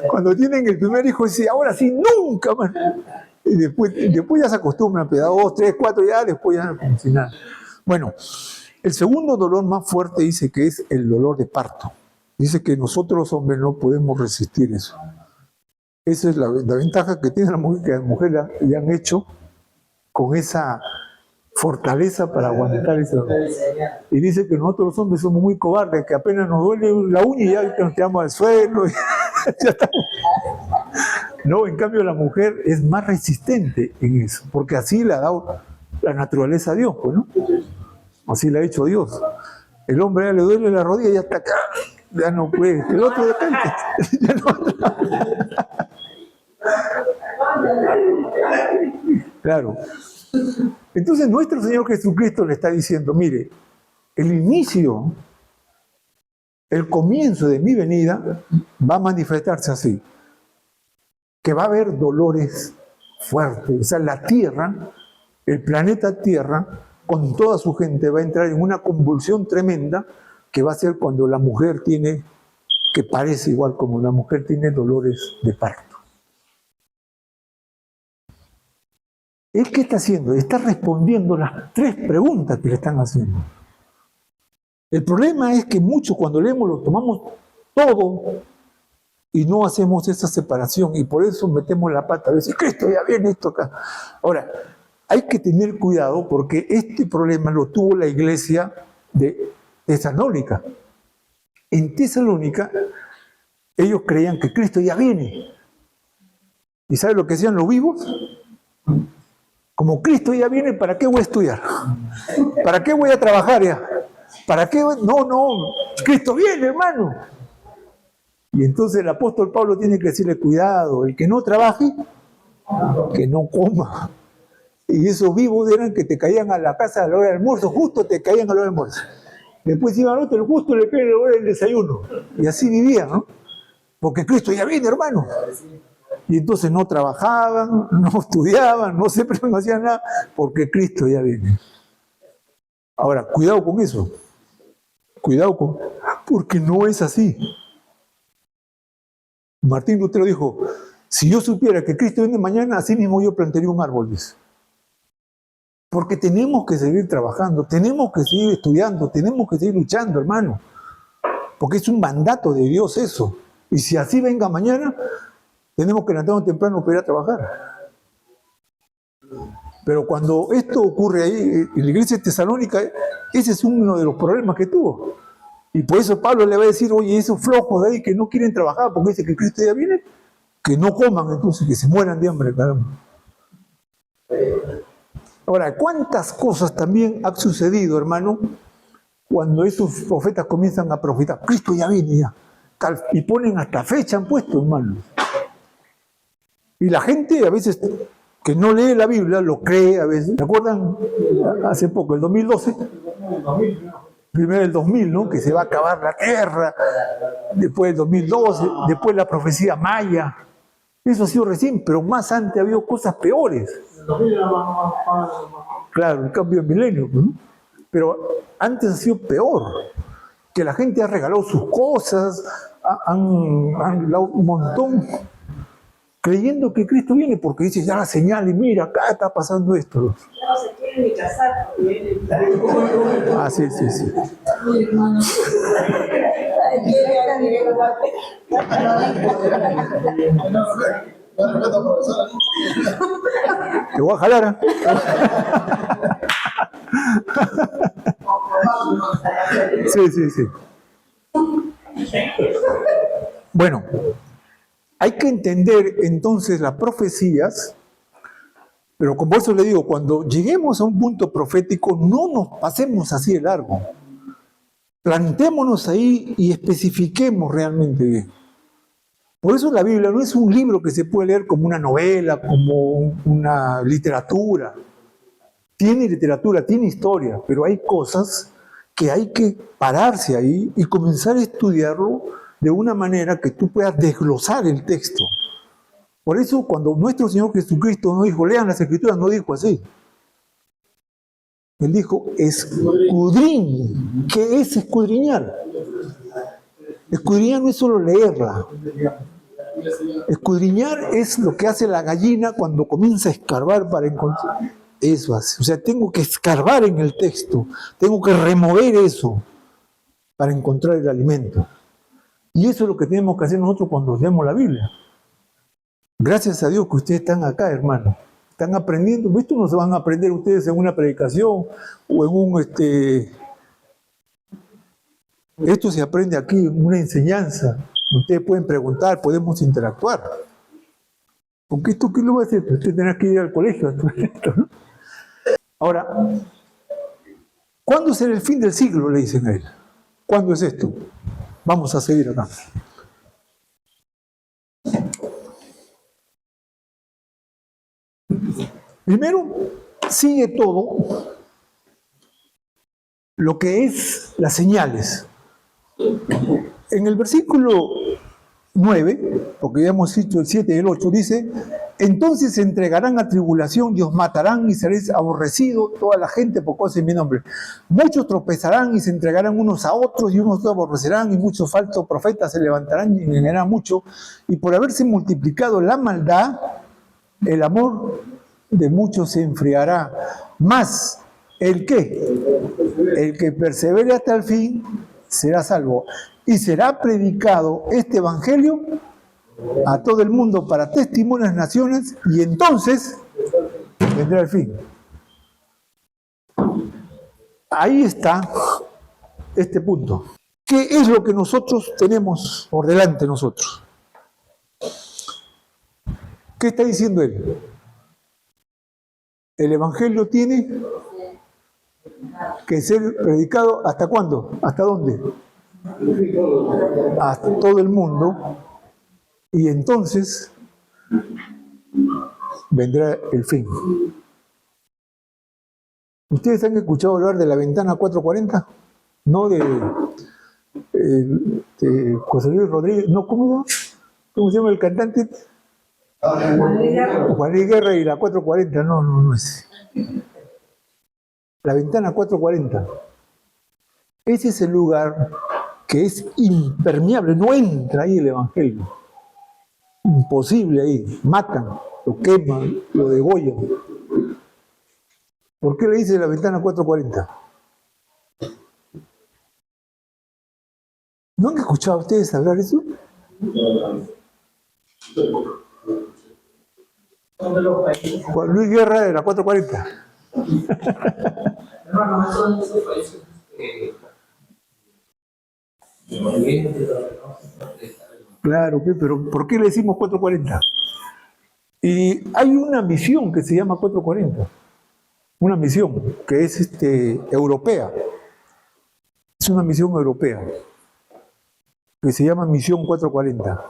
Cuando tienen el primer hijo, dice, ahora sí, nunca más. Y después ya se acostumbran, pero 2, 3, 4, ya después ya no funciona. Bueno, el segundo dolor más fuerte dice que es el dolor de parto. Dice que nosotros hombres no podemos resistir eso. Esa es la ventaja que tiene la mujer, que las mujeres le han hecho con esa fortaleza para aguantar ese dolor. Y dice que nosotros los hombres somos muy cobardes, que apenas nos duele la uña y ya nos tiramos al suelo. Y ya estamos. No, en cambio la mujer es más resistente en eso, porque así le ha dado la naturaleza a Dios, pues, ¿no? Así le ha hecho Dios. El hombre ya le duele la rodilla y ya está acá. Ya no puede. El otro de repente. Ya no. Claro. Entonces nuestro Señor Jesucristo le está diciendo, mire, el inicio, el comienzo de mi venida va a manifestarse así. Que va a haber dolores fuertes. O sea, la Tierra, el planeta Tierra, con toda su gente va a entrar en una convulsión tremenda que va a ser cuando la mujer tiene, que parece igual como la mujer tiene dolores de parto. ¿Él qué está haciendo? Está respondiendo las 3 preguntas que le están haciendo. El problema es que muchos cuando leemos lo tomamos todo y no hacemos esa separación y por eso metemos la pata a veces, Cristo ya viene esto acá. Ahora, hay que tener cuidado porque este problema lo tuvo la iglesia de Tesalónica. En Tesalónica, ellos creían que Cristo ya viene. ¿Y sabe lo que decían los vivos? Como Cristo ya viene, ¿para qué voy a estudiar? ¿Para qué voy a trabajar ya? ¿Para qué? No, Cristo viene, hermano. Y entonces el apóstol Pablo tiene que decirle, cuidado, el que no trabaje, que no coma. Y esos vivos eran que te caían a la casa a la hora del almuerzo, justo te caían a la hora del almuerzo. Después iban al otro, justo le cae la hora del desayuno. Y así vivían, ¿no? Porque Cristo ya viene, hermano. Y entonces no trabajaban, no estudiaban, no hacían nada, porque Cristo ya viene. Ahora, cuidado con eso. Porque no es así. Martín Lutero dijo, si yo supiera que Cristo viene mañana, así mismo yo plantaría un árbol. Dice. Porque tenemos que seguir trabajando, tenemos que seguir estudiando, tenemos que seguir luchando, hermano. Porque es un mandato de Dios eso. Y si así venga mañana, tenemos que levantarnos temprano para ir a trabajar. Pero cuando esto ocurre ahí, en la iglesia de Tesalónica, ese es uno de los problemas que tuvo. Y por eso Pablo le va a decir, oye, esos flojos de ahí que no quieren trabajar porque dice que Cristo ya viene, que no coman entonces, que se mueran de hambre, caramba. Ahora, ¿cuántas cosas también han sucedido, hermano, cuando esos profetas comienzan a profetizar? Cristo ya viene ya. Y ponen hasta fecha, han puesto, hermano. Y la gente a veces que no lee la Biblia, lo cree a veces. ¿Se acuerdan? Hace poco, el 2012. Primero el 2000, ¿no? Que se va a acabar la tierra. Después el 2012, después la profecía maya. Eso ha sido recién, pero más antes ha habido cosas peores. Claro, el cambio de milenio, ¿no? Pero antes ha sido peor. Que la gente ha regalado sus cosas, han dado un montón, creyendo que Cristo viene, porque dice ya la señal y mira, acá está pasando esto. No se quieren ni casar porque viene. Ah, sí. Te voy a jalar, ¿eh? Sí. Bueno, hay que entender entonces las profecías, pero como eso le digo, cuando lleguemos a un punto profético, no nos pasemos así de largo. Plantémonos ahí y especifiquemos realmente bien. Por eso la Biblia no es un libro que se puede leer como una novela, como una literatura. Tiene literatura, tiene historia, pero hay cosas que hay que pararse ahí y comenzar a estudiarlo de una manera que tú puedas desglosar el texto. Por eso cuando nuestro Señor Jesucristo no dijo, lean las Escrituras, no dijo así. Él dijo, escudriñen. ¿Qué es escudriñar? Escudriñar no es solo leerla. Escudriñar es lo que hace la gallina cuando comienza a escarbar para encontrar. Eso hace. O sea, tengo que escarbar en el texto, tengo que remover eso para encontrar el alimento. Y eso es lo que tenemos que hacer nosotros cuando leemos la Biblia. Gracias a Dios que ustedes están acá, hermano. Están aprendiendo. Esto no se van a aprender ustedes en una predicación o en un... Esto se aprende aquí en una enseñanza. Ustedes pueden preguntar, podemos interactuar. Porque esto, ¿qué lo va a hacer? Usted tendrá que ir al colegio. ¿No? Ahora, ¿cuándo será el fin del siglo? Le dicen a él. ¿Cuándo es esto? Vamos a seguir acá. Primero, sigue todo lo que es las señales. En el versículo 9, porque ya hemos dicho el 7 y el 8, dice, entonces se entregarán a tribulación y os matarán y seréis aborrecidos toda la gente por causa de mi nombre. Muchos tropezarán y se entregarán unos a otros y unos se aborrecerán y muchos falsos profetas se levantarán y engañarán mucho. Y por haberse multiplicado la maldad, el amor de muchos se enfriará. Mas, ¿el qué? El que persevere hasta el fin será salvo. Y será predicado este evangelio a todo el mundo para testimonio de las naciones, y entonces vendrá el fin. Ahí está este punto. ¿Qué es lo que nosotros tenemos por delante nosotros? ¿Qué está diciendo él? El evangelio tiene que ser predicado ¿hasta cuándo? ¿Hasta dónde? A todo el mundo, y entonces vendrá el fin. ¿Ustedes han escuchado hablar de la ventana 440? no de José Luis Rodríguez, no, ¿cómo se llama el cantante? Juan Luis Guerra y la 440, no es. La ventana 440. Ese es el lugar que es impermeable, no entra ahí el Evangelio. Imposible ahí, matan, lo queman, lo degollan. ¿Por qué le dice la ventana 440? ¿No han escuchado ustedes hablar eso? Juan Luis Guerra de la 440. Hermano, son esos países Claro, pero ¿por qué le decimos 440? Y hay una misión que se llama 440. Una misión que es europea. Es una misión europea que se llama Misión 440,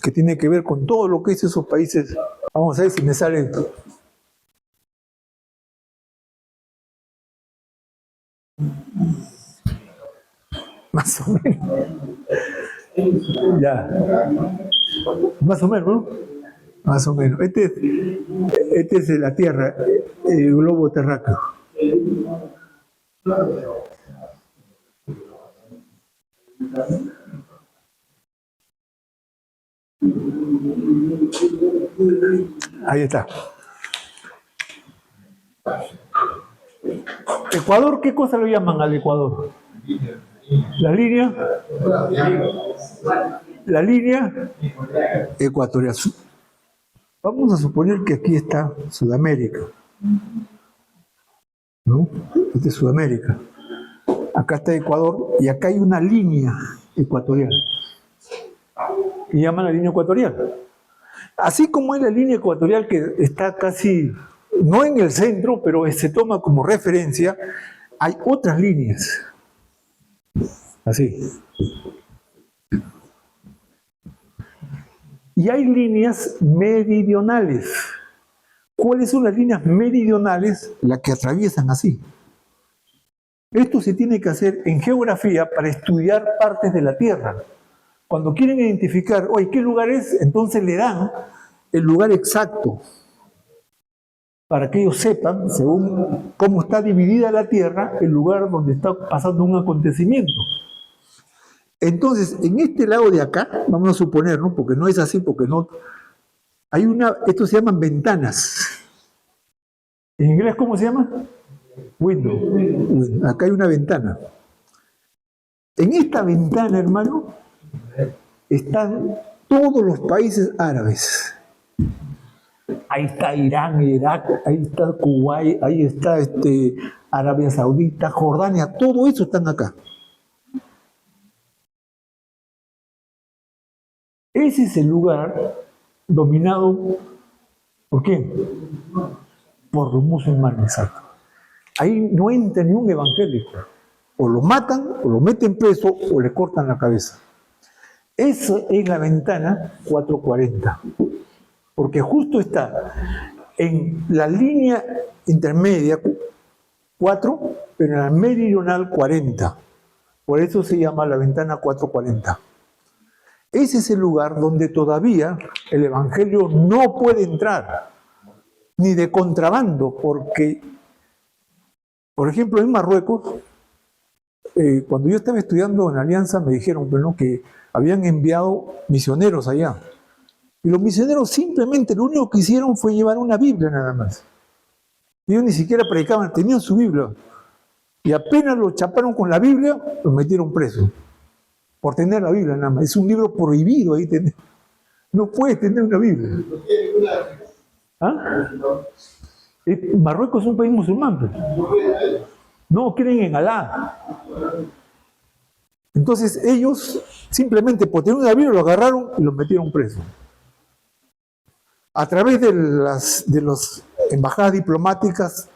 que tiene que ver con todo lo que es esos países. Vamos a ver si me sale esto. Más o menos. Ya. Más o menos, ¿no? Más o menos. Este es la Tierra, el globo terráqueo. Ahí está. Ecuador, ¿qué cosa lo llaman al Ecuador? La línea ecuatorial. Vamos a suponer que aquí está Sudamérica, ¿no? Este es Sudamérica. Acá está Ecuador y acá hay una línea ecuatorial que llaman la línea ecuatorial. Así como hay la línea ecuatorial que está casi, no en el centro, pero se toma como referencia, hay otras líneas. Así. Y hay líneas meridionales. ¿Cuáles son las líneas meridionales? Las que atraviesan así. Esto se tiene que hacer en geografía para estudiar partes de la Tierra. Cuando quieren identificar, oye, ¿qué lugar es? Entonces le dan el lugar exacto para que ellos sepan, según cómo está dividida la Tierra, el lugar donde está pasando un acontecimiento. Entonces, en este lado de acá, vamos a suponer, ¿no? Porque no es así, porque no... Hay esto se llaman ventanas. ¿En inglés cómo se llama? Window. Acá hay una ventana. En esta ventana, hermano, están todos los países árabes. Ahí está Irán, Irak, ahí está Kuwait, ahí está Arabia Saudita, Jordania, todo eso están acá. Ese es el lugar dominado, ¿por quién? Por los musulmanes, exacto. Ahí no entra ni un evangélico. O lo matan, o lo meten preso, o le cortan la cabeza. Esa es la ventana 440. Porque justo está en la línea intermedia 4, pero en la meridional 40. Por eso se llama la ventana 440. Ese es el lugar donde todavía el evangelio no puede entrar, ni de contrabando, porque, por ejemplo, en Marruecos, cuando yo estaba estudiando en Alianza, me dijeron que habían enviado misioneros allá. Y los misioneros simplemente lo único que hicieron fue llevar una Biblia nada más. Ellos ni siquiera predicaban, tenían su Biblia. Y apenas lo chaparon con la Biblia, los metieron presos. Por tener la Biblia nada más. Es un libro prohibido ahí tener. No puedes tener una Biblia. ¿Ah? Marruecos es un país musulmán. Pues. No creen en Alá. Entonces ellos simplemente por tener una Biblia lo agarraron y los metieron presos. A través de las embajadas diplomáticas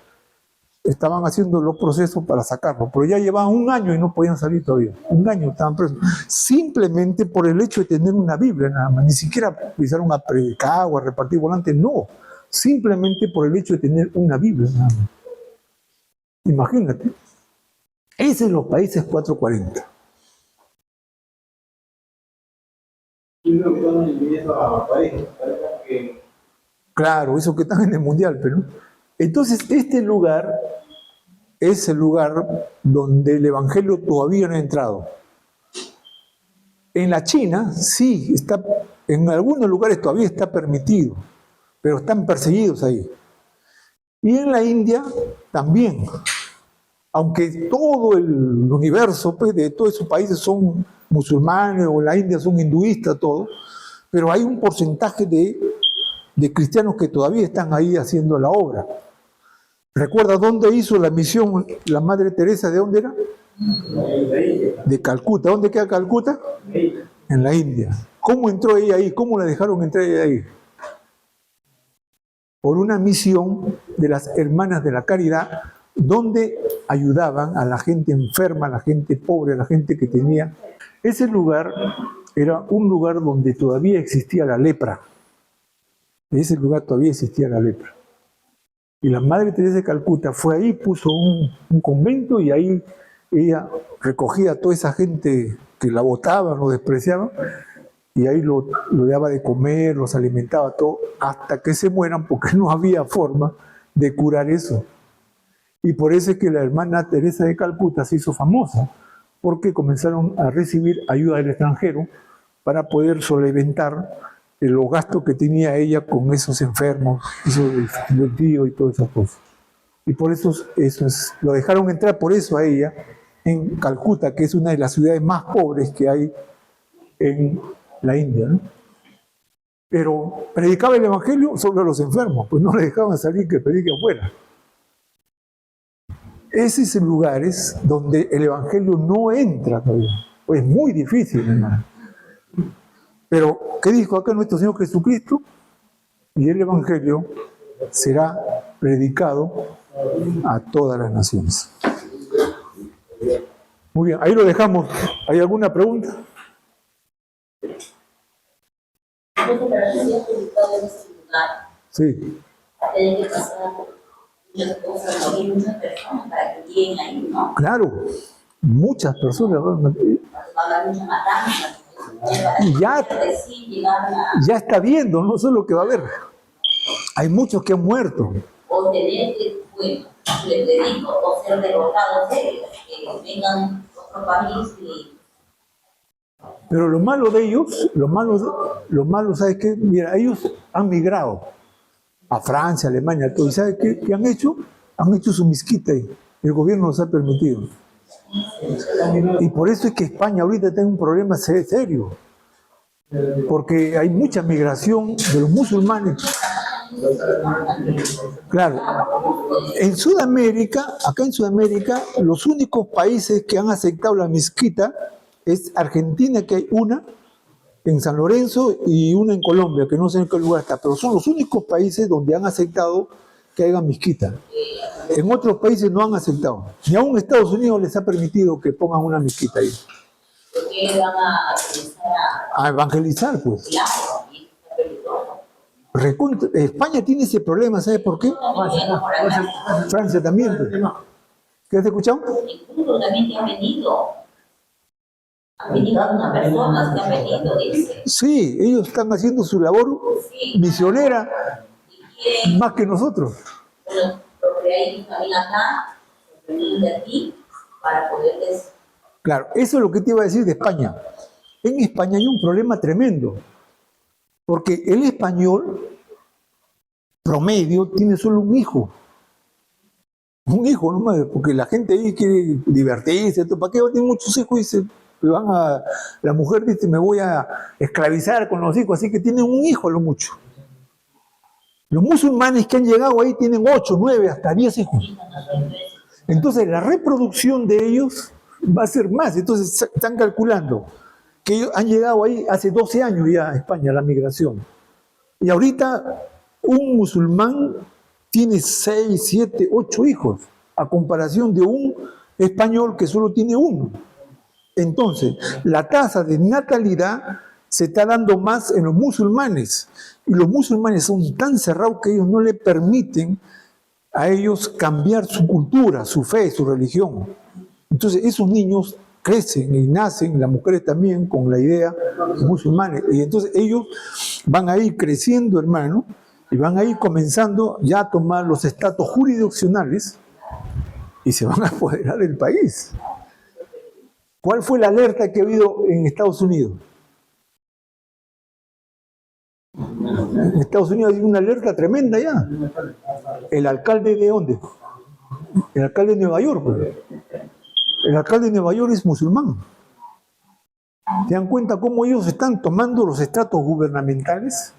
estaban haciendo los procesos para sacarlo, pero ya llevaban un año y no podían salir todavía. Un año estaban presos. Simplemente por el hecho de tener una Biblia nada más. Ni siquiera empezaron a predicar o a repartir volantes, no. Simplemente por el hecho de tener una Biblia nada más. Imagínate. Esos son los países 440. Y no están dividiendo a países, parece que Claro, esos que están en el mundial, pero. Entonces, este lugar es el lugar donde el evangelio todavía no ha entrado. En la China, sí, está, en algunos lugares todavía está permitido, pero están perseguidos ahí. Y en la India también, aunque todo el universo pues, de todos esos países son musulmanes o en la India son hinduistas, todo, pero hay un porcentaje de cristianos que todavía están ahí haciendo la obra. ¿Recuerda dónde hizo la misión la Madre Teresa? ¿De dónde era? De Calcuta. ¿Dónde queda Calcuta? En la India. ¿Cómo entró ella ahí? ¿Cómo la dejaron entrar ella ahí? Por una misión de las Hermanas de la Caridad, donde ayudaban a la gente enferma, a la gente pobre, a la gente que tenía. Ese lugar era un lugar donde todavía existía la lepra. En ese lugar todavía existía la lepra. Y la Madre Teresa de Calcuta fue ahí, puso un convento y ahí ella recogía a toda esa gente que la botaban o despreciaban y ahí lo daba de comer, los alimentaba todo, hasta que se mueran porque no había forma de curar eso. Y por eso es que la hermana Teresa de Calcuta se hizo famosa, porque comenzaron a recibir ayuda del extranjero para poder solventar los gastos que tenía ella con esos enfermos, esos del tío y todas esas cosas. Y por eso, lo dejaron entrar por eso a ella en Calcuta, que es una de las ciudades más pobres que hay en la India, ¿no? Pero predicaba el evangelio sobre los enfermos, pues no le dejaban salir que predique afuera. Ese es el lugares donde el evangelio no entra todavía. Pues es muy difícil, hermano. Pero, ¿qué dijo acá nuestro Señor Jesucristo? Y el evangelio será predicado a todas las naciones. Muy bien, ahí lo dejamos. ¿Hay alguna pregunta? Sí. Tienen que pasar muchas cosas, morir muchas personas para que lleguen ahí, ¿no? Claro, muchas personas. Va a haber mucha matanza. Y ya está viendo, no solo que va a haber. Hay muchos que han muerto. O tener que, bueno, le predico, o ser derrotados ellos, que vengan otro país y... Pero lo malo de ellos, lo malo, ¿sabes qué? Mira, ellos han migrado a Francia, Alemania, todo. ¿Y sabes qué han hecho? Han hecho su mezquita ahí. El gobierno nos ha permitido. Y por eso es que España ahorita tiene un problema serio. Porque hay mucha migración de los musulmanes. Claro. En Sudamérica, acá en Sudamérica, los únicos países que han aceptado la mezquita es Argentina, que hay una en San Lorenzo y una en Colombia, que no sé en qué lugar está, pero son los únicos países donde han aceptado que haya mezquita. En otros países no han aceptado. Ni aún Estados Unidos les ha permitido que pongan una mezquita ahí. Porque van a evangelizar, pues. Claro, y está peligroso. España tiene ese problema, ¿sabes por qué? Francia también. Pues. ¿Qué has escuchado? Incluso también que han venido. Han venido unas personas que han venido, dice. Sí, ellos están haciendo su labor misionera más que nosotros. Los que hay también acá, vienen de aquí, para poderles... Claro, eso es lo que te iba a decir de España. En España hay un problema tremendo, porque el español promedio tiene solo un hijo. Un hijo nomás, porque la gente ahí quiere divertirse, ¿para qué va a tener muchos hijos? Dice, la mujer dice, me voy a esclavizar con los hijos, así que tienen un hijo a lo mucho. Los musulmanes que han llegado ahí tienen 8, 9, hasta 10 hijos. Entonces la reproducción de ellos va a ser más. Entonces están calculando que ellos han llegado ahí hace 12 años ya a España, la migración. Y ahorita un musulmán tiene 6, 7, 8 hijos, a comparación de un español que solo tiene uno. Entonces, la tasa de natalidad se está dando más en los musulmanes. Y los musulmanes son tan cerrados que ellos no le permiten a ellos cambiar su cultura, su fe, su religión. Entonces esos niños crecen y nacen, las mujeres también, con la idea musulmana. Y entonces ellos van a ir creciendo, hermano, y van a ir comenzando ya a tomar los estatus jurisdiccionales y se van a apoderar del país. ¿Cuál fue la alerta que ha habido en Estados Unidos? En Estados Unidos hay una alerta tremenda ya. ¿El alcalde de dónde? El alcalde de Nueva York. Pues. El alcalde de Nueva York es musulmán. ¿Se dan cuenta cómo ellos están tomando los estratos gubernamentales?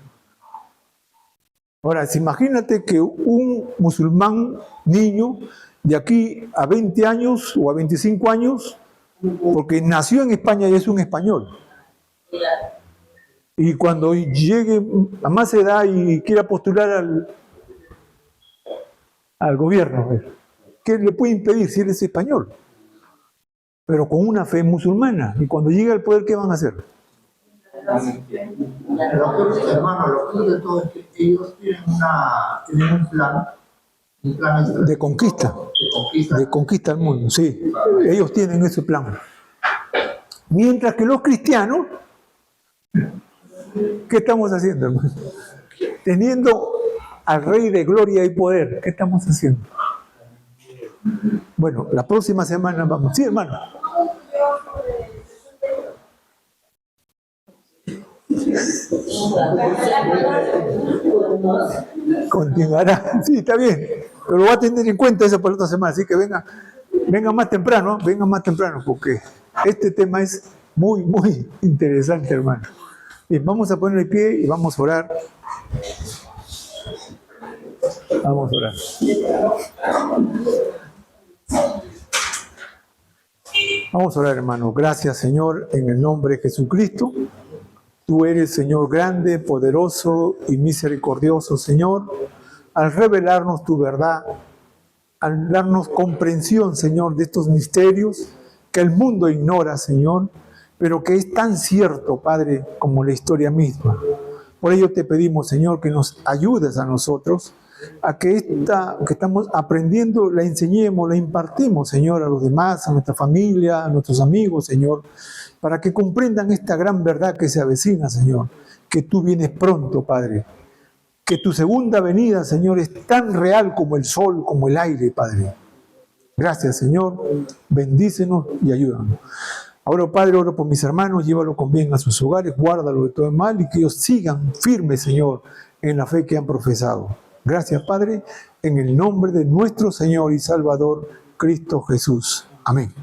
Ahora, imagínate que un musulmán niño de aquí a 20 años o a 25 años, porque nació en España y es un español, y cuando llegue a más edad y quiera postular al gobierno, ¿qué le puede impedir si él es español? Pero con una fe musulmana. Y cuando llegue al poder, ¿qué van a hacer? Hermano, lo peor de todo es que ellos tienen un plan De conquista. De conquista del mundo, sí. Ellos tienen ese plan. Mientras que los cristianos, ¿qué estamos haciendo, hermano? Teniendo al Rey de gloria y poder, ¿qué estamos haciendo? Bueno, la próxima semana vamos. Sí, hermano. Continuará. Sí, está bien. Pero lo va a tener en cuenta eso para la otra semana. Así que venga más temprano, porque este tema es muy, muy interesante, hermano. Bien, vamos a poner el pie y vamos a orar. Vamos a orar. Vamos a orar, hermano. Gracias, Señor, en el nombre de Jesucristo. Tú eres, Señor, grande, poderoso y misericordioso, Señor, al revelarnos tu verdad, al darnos comprensión, Señor, de estos misterios que el mundo ignora, Señor, pero que es tan cierto, Padre, como la historia misma. Por ello te pedimos, Señor, que nos ayudes a nosotros a que esta que estamos aprendiendo la enseñemos, la impartimos, Señor, a los demás, a nuestra familia, a nuestros amigos, Señor, para que comprendan esta gran verdad que se avecina, Señor, que tú vienes pronto, Padre, que tu segunda venida, Señor, es tan real como el sol, como el aire, Padre. Gracias, Señor, bendícenos y ayúdanos. Ahora, Padre, oro por mis hermanos, llévalos con bien a sus hogares, guárdalo de todo el mal y que ellos sigan firmes, Señor, en la fe que han profesado. Gracias, Padre, en el nombre de nuestro Señor y Salvador, Cristo Jesús. Amén.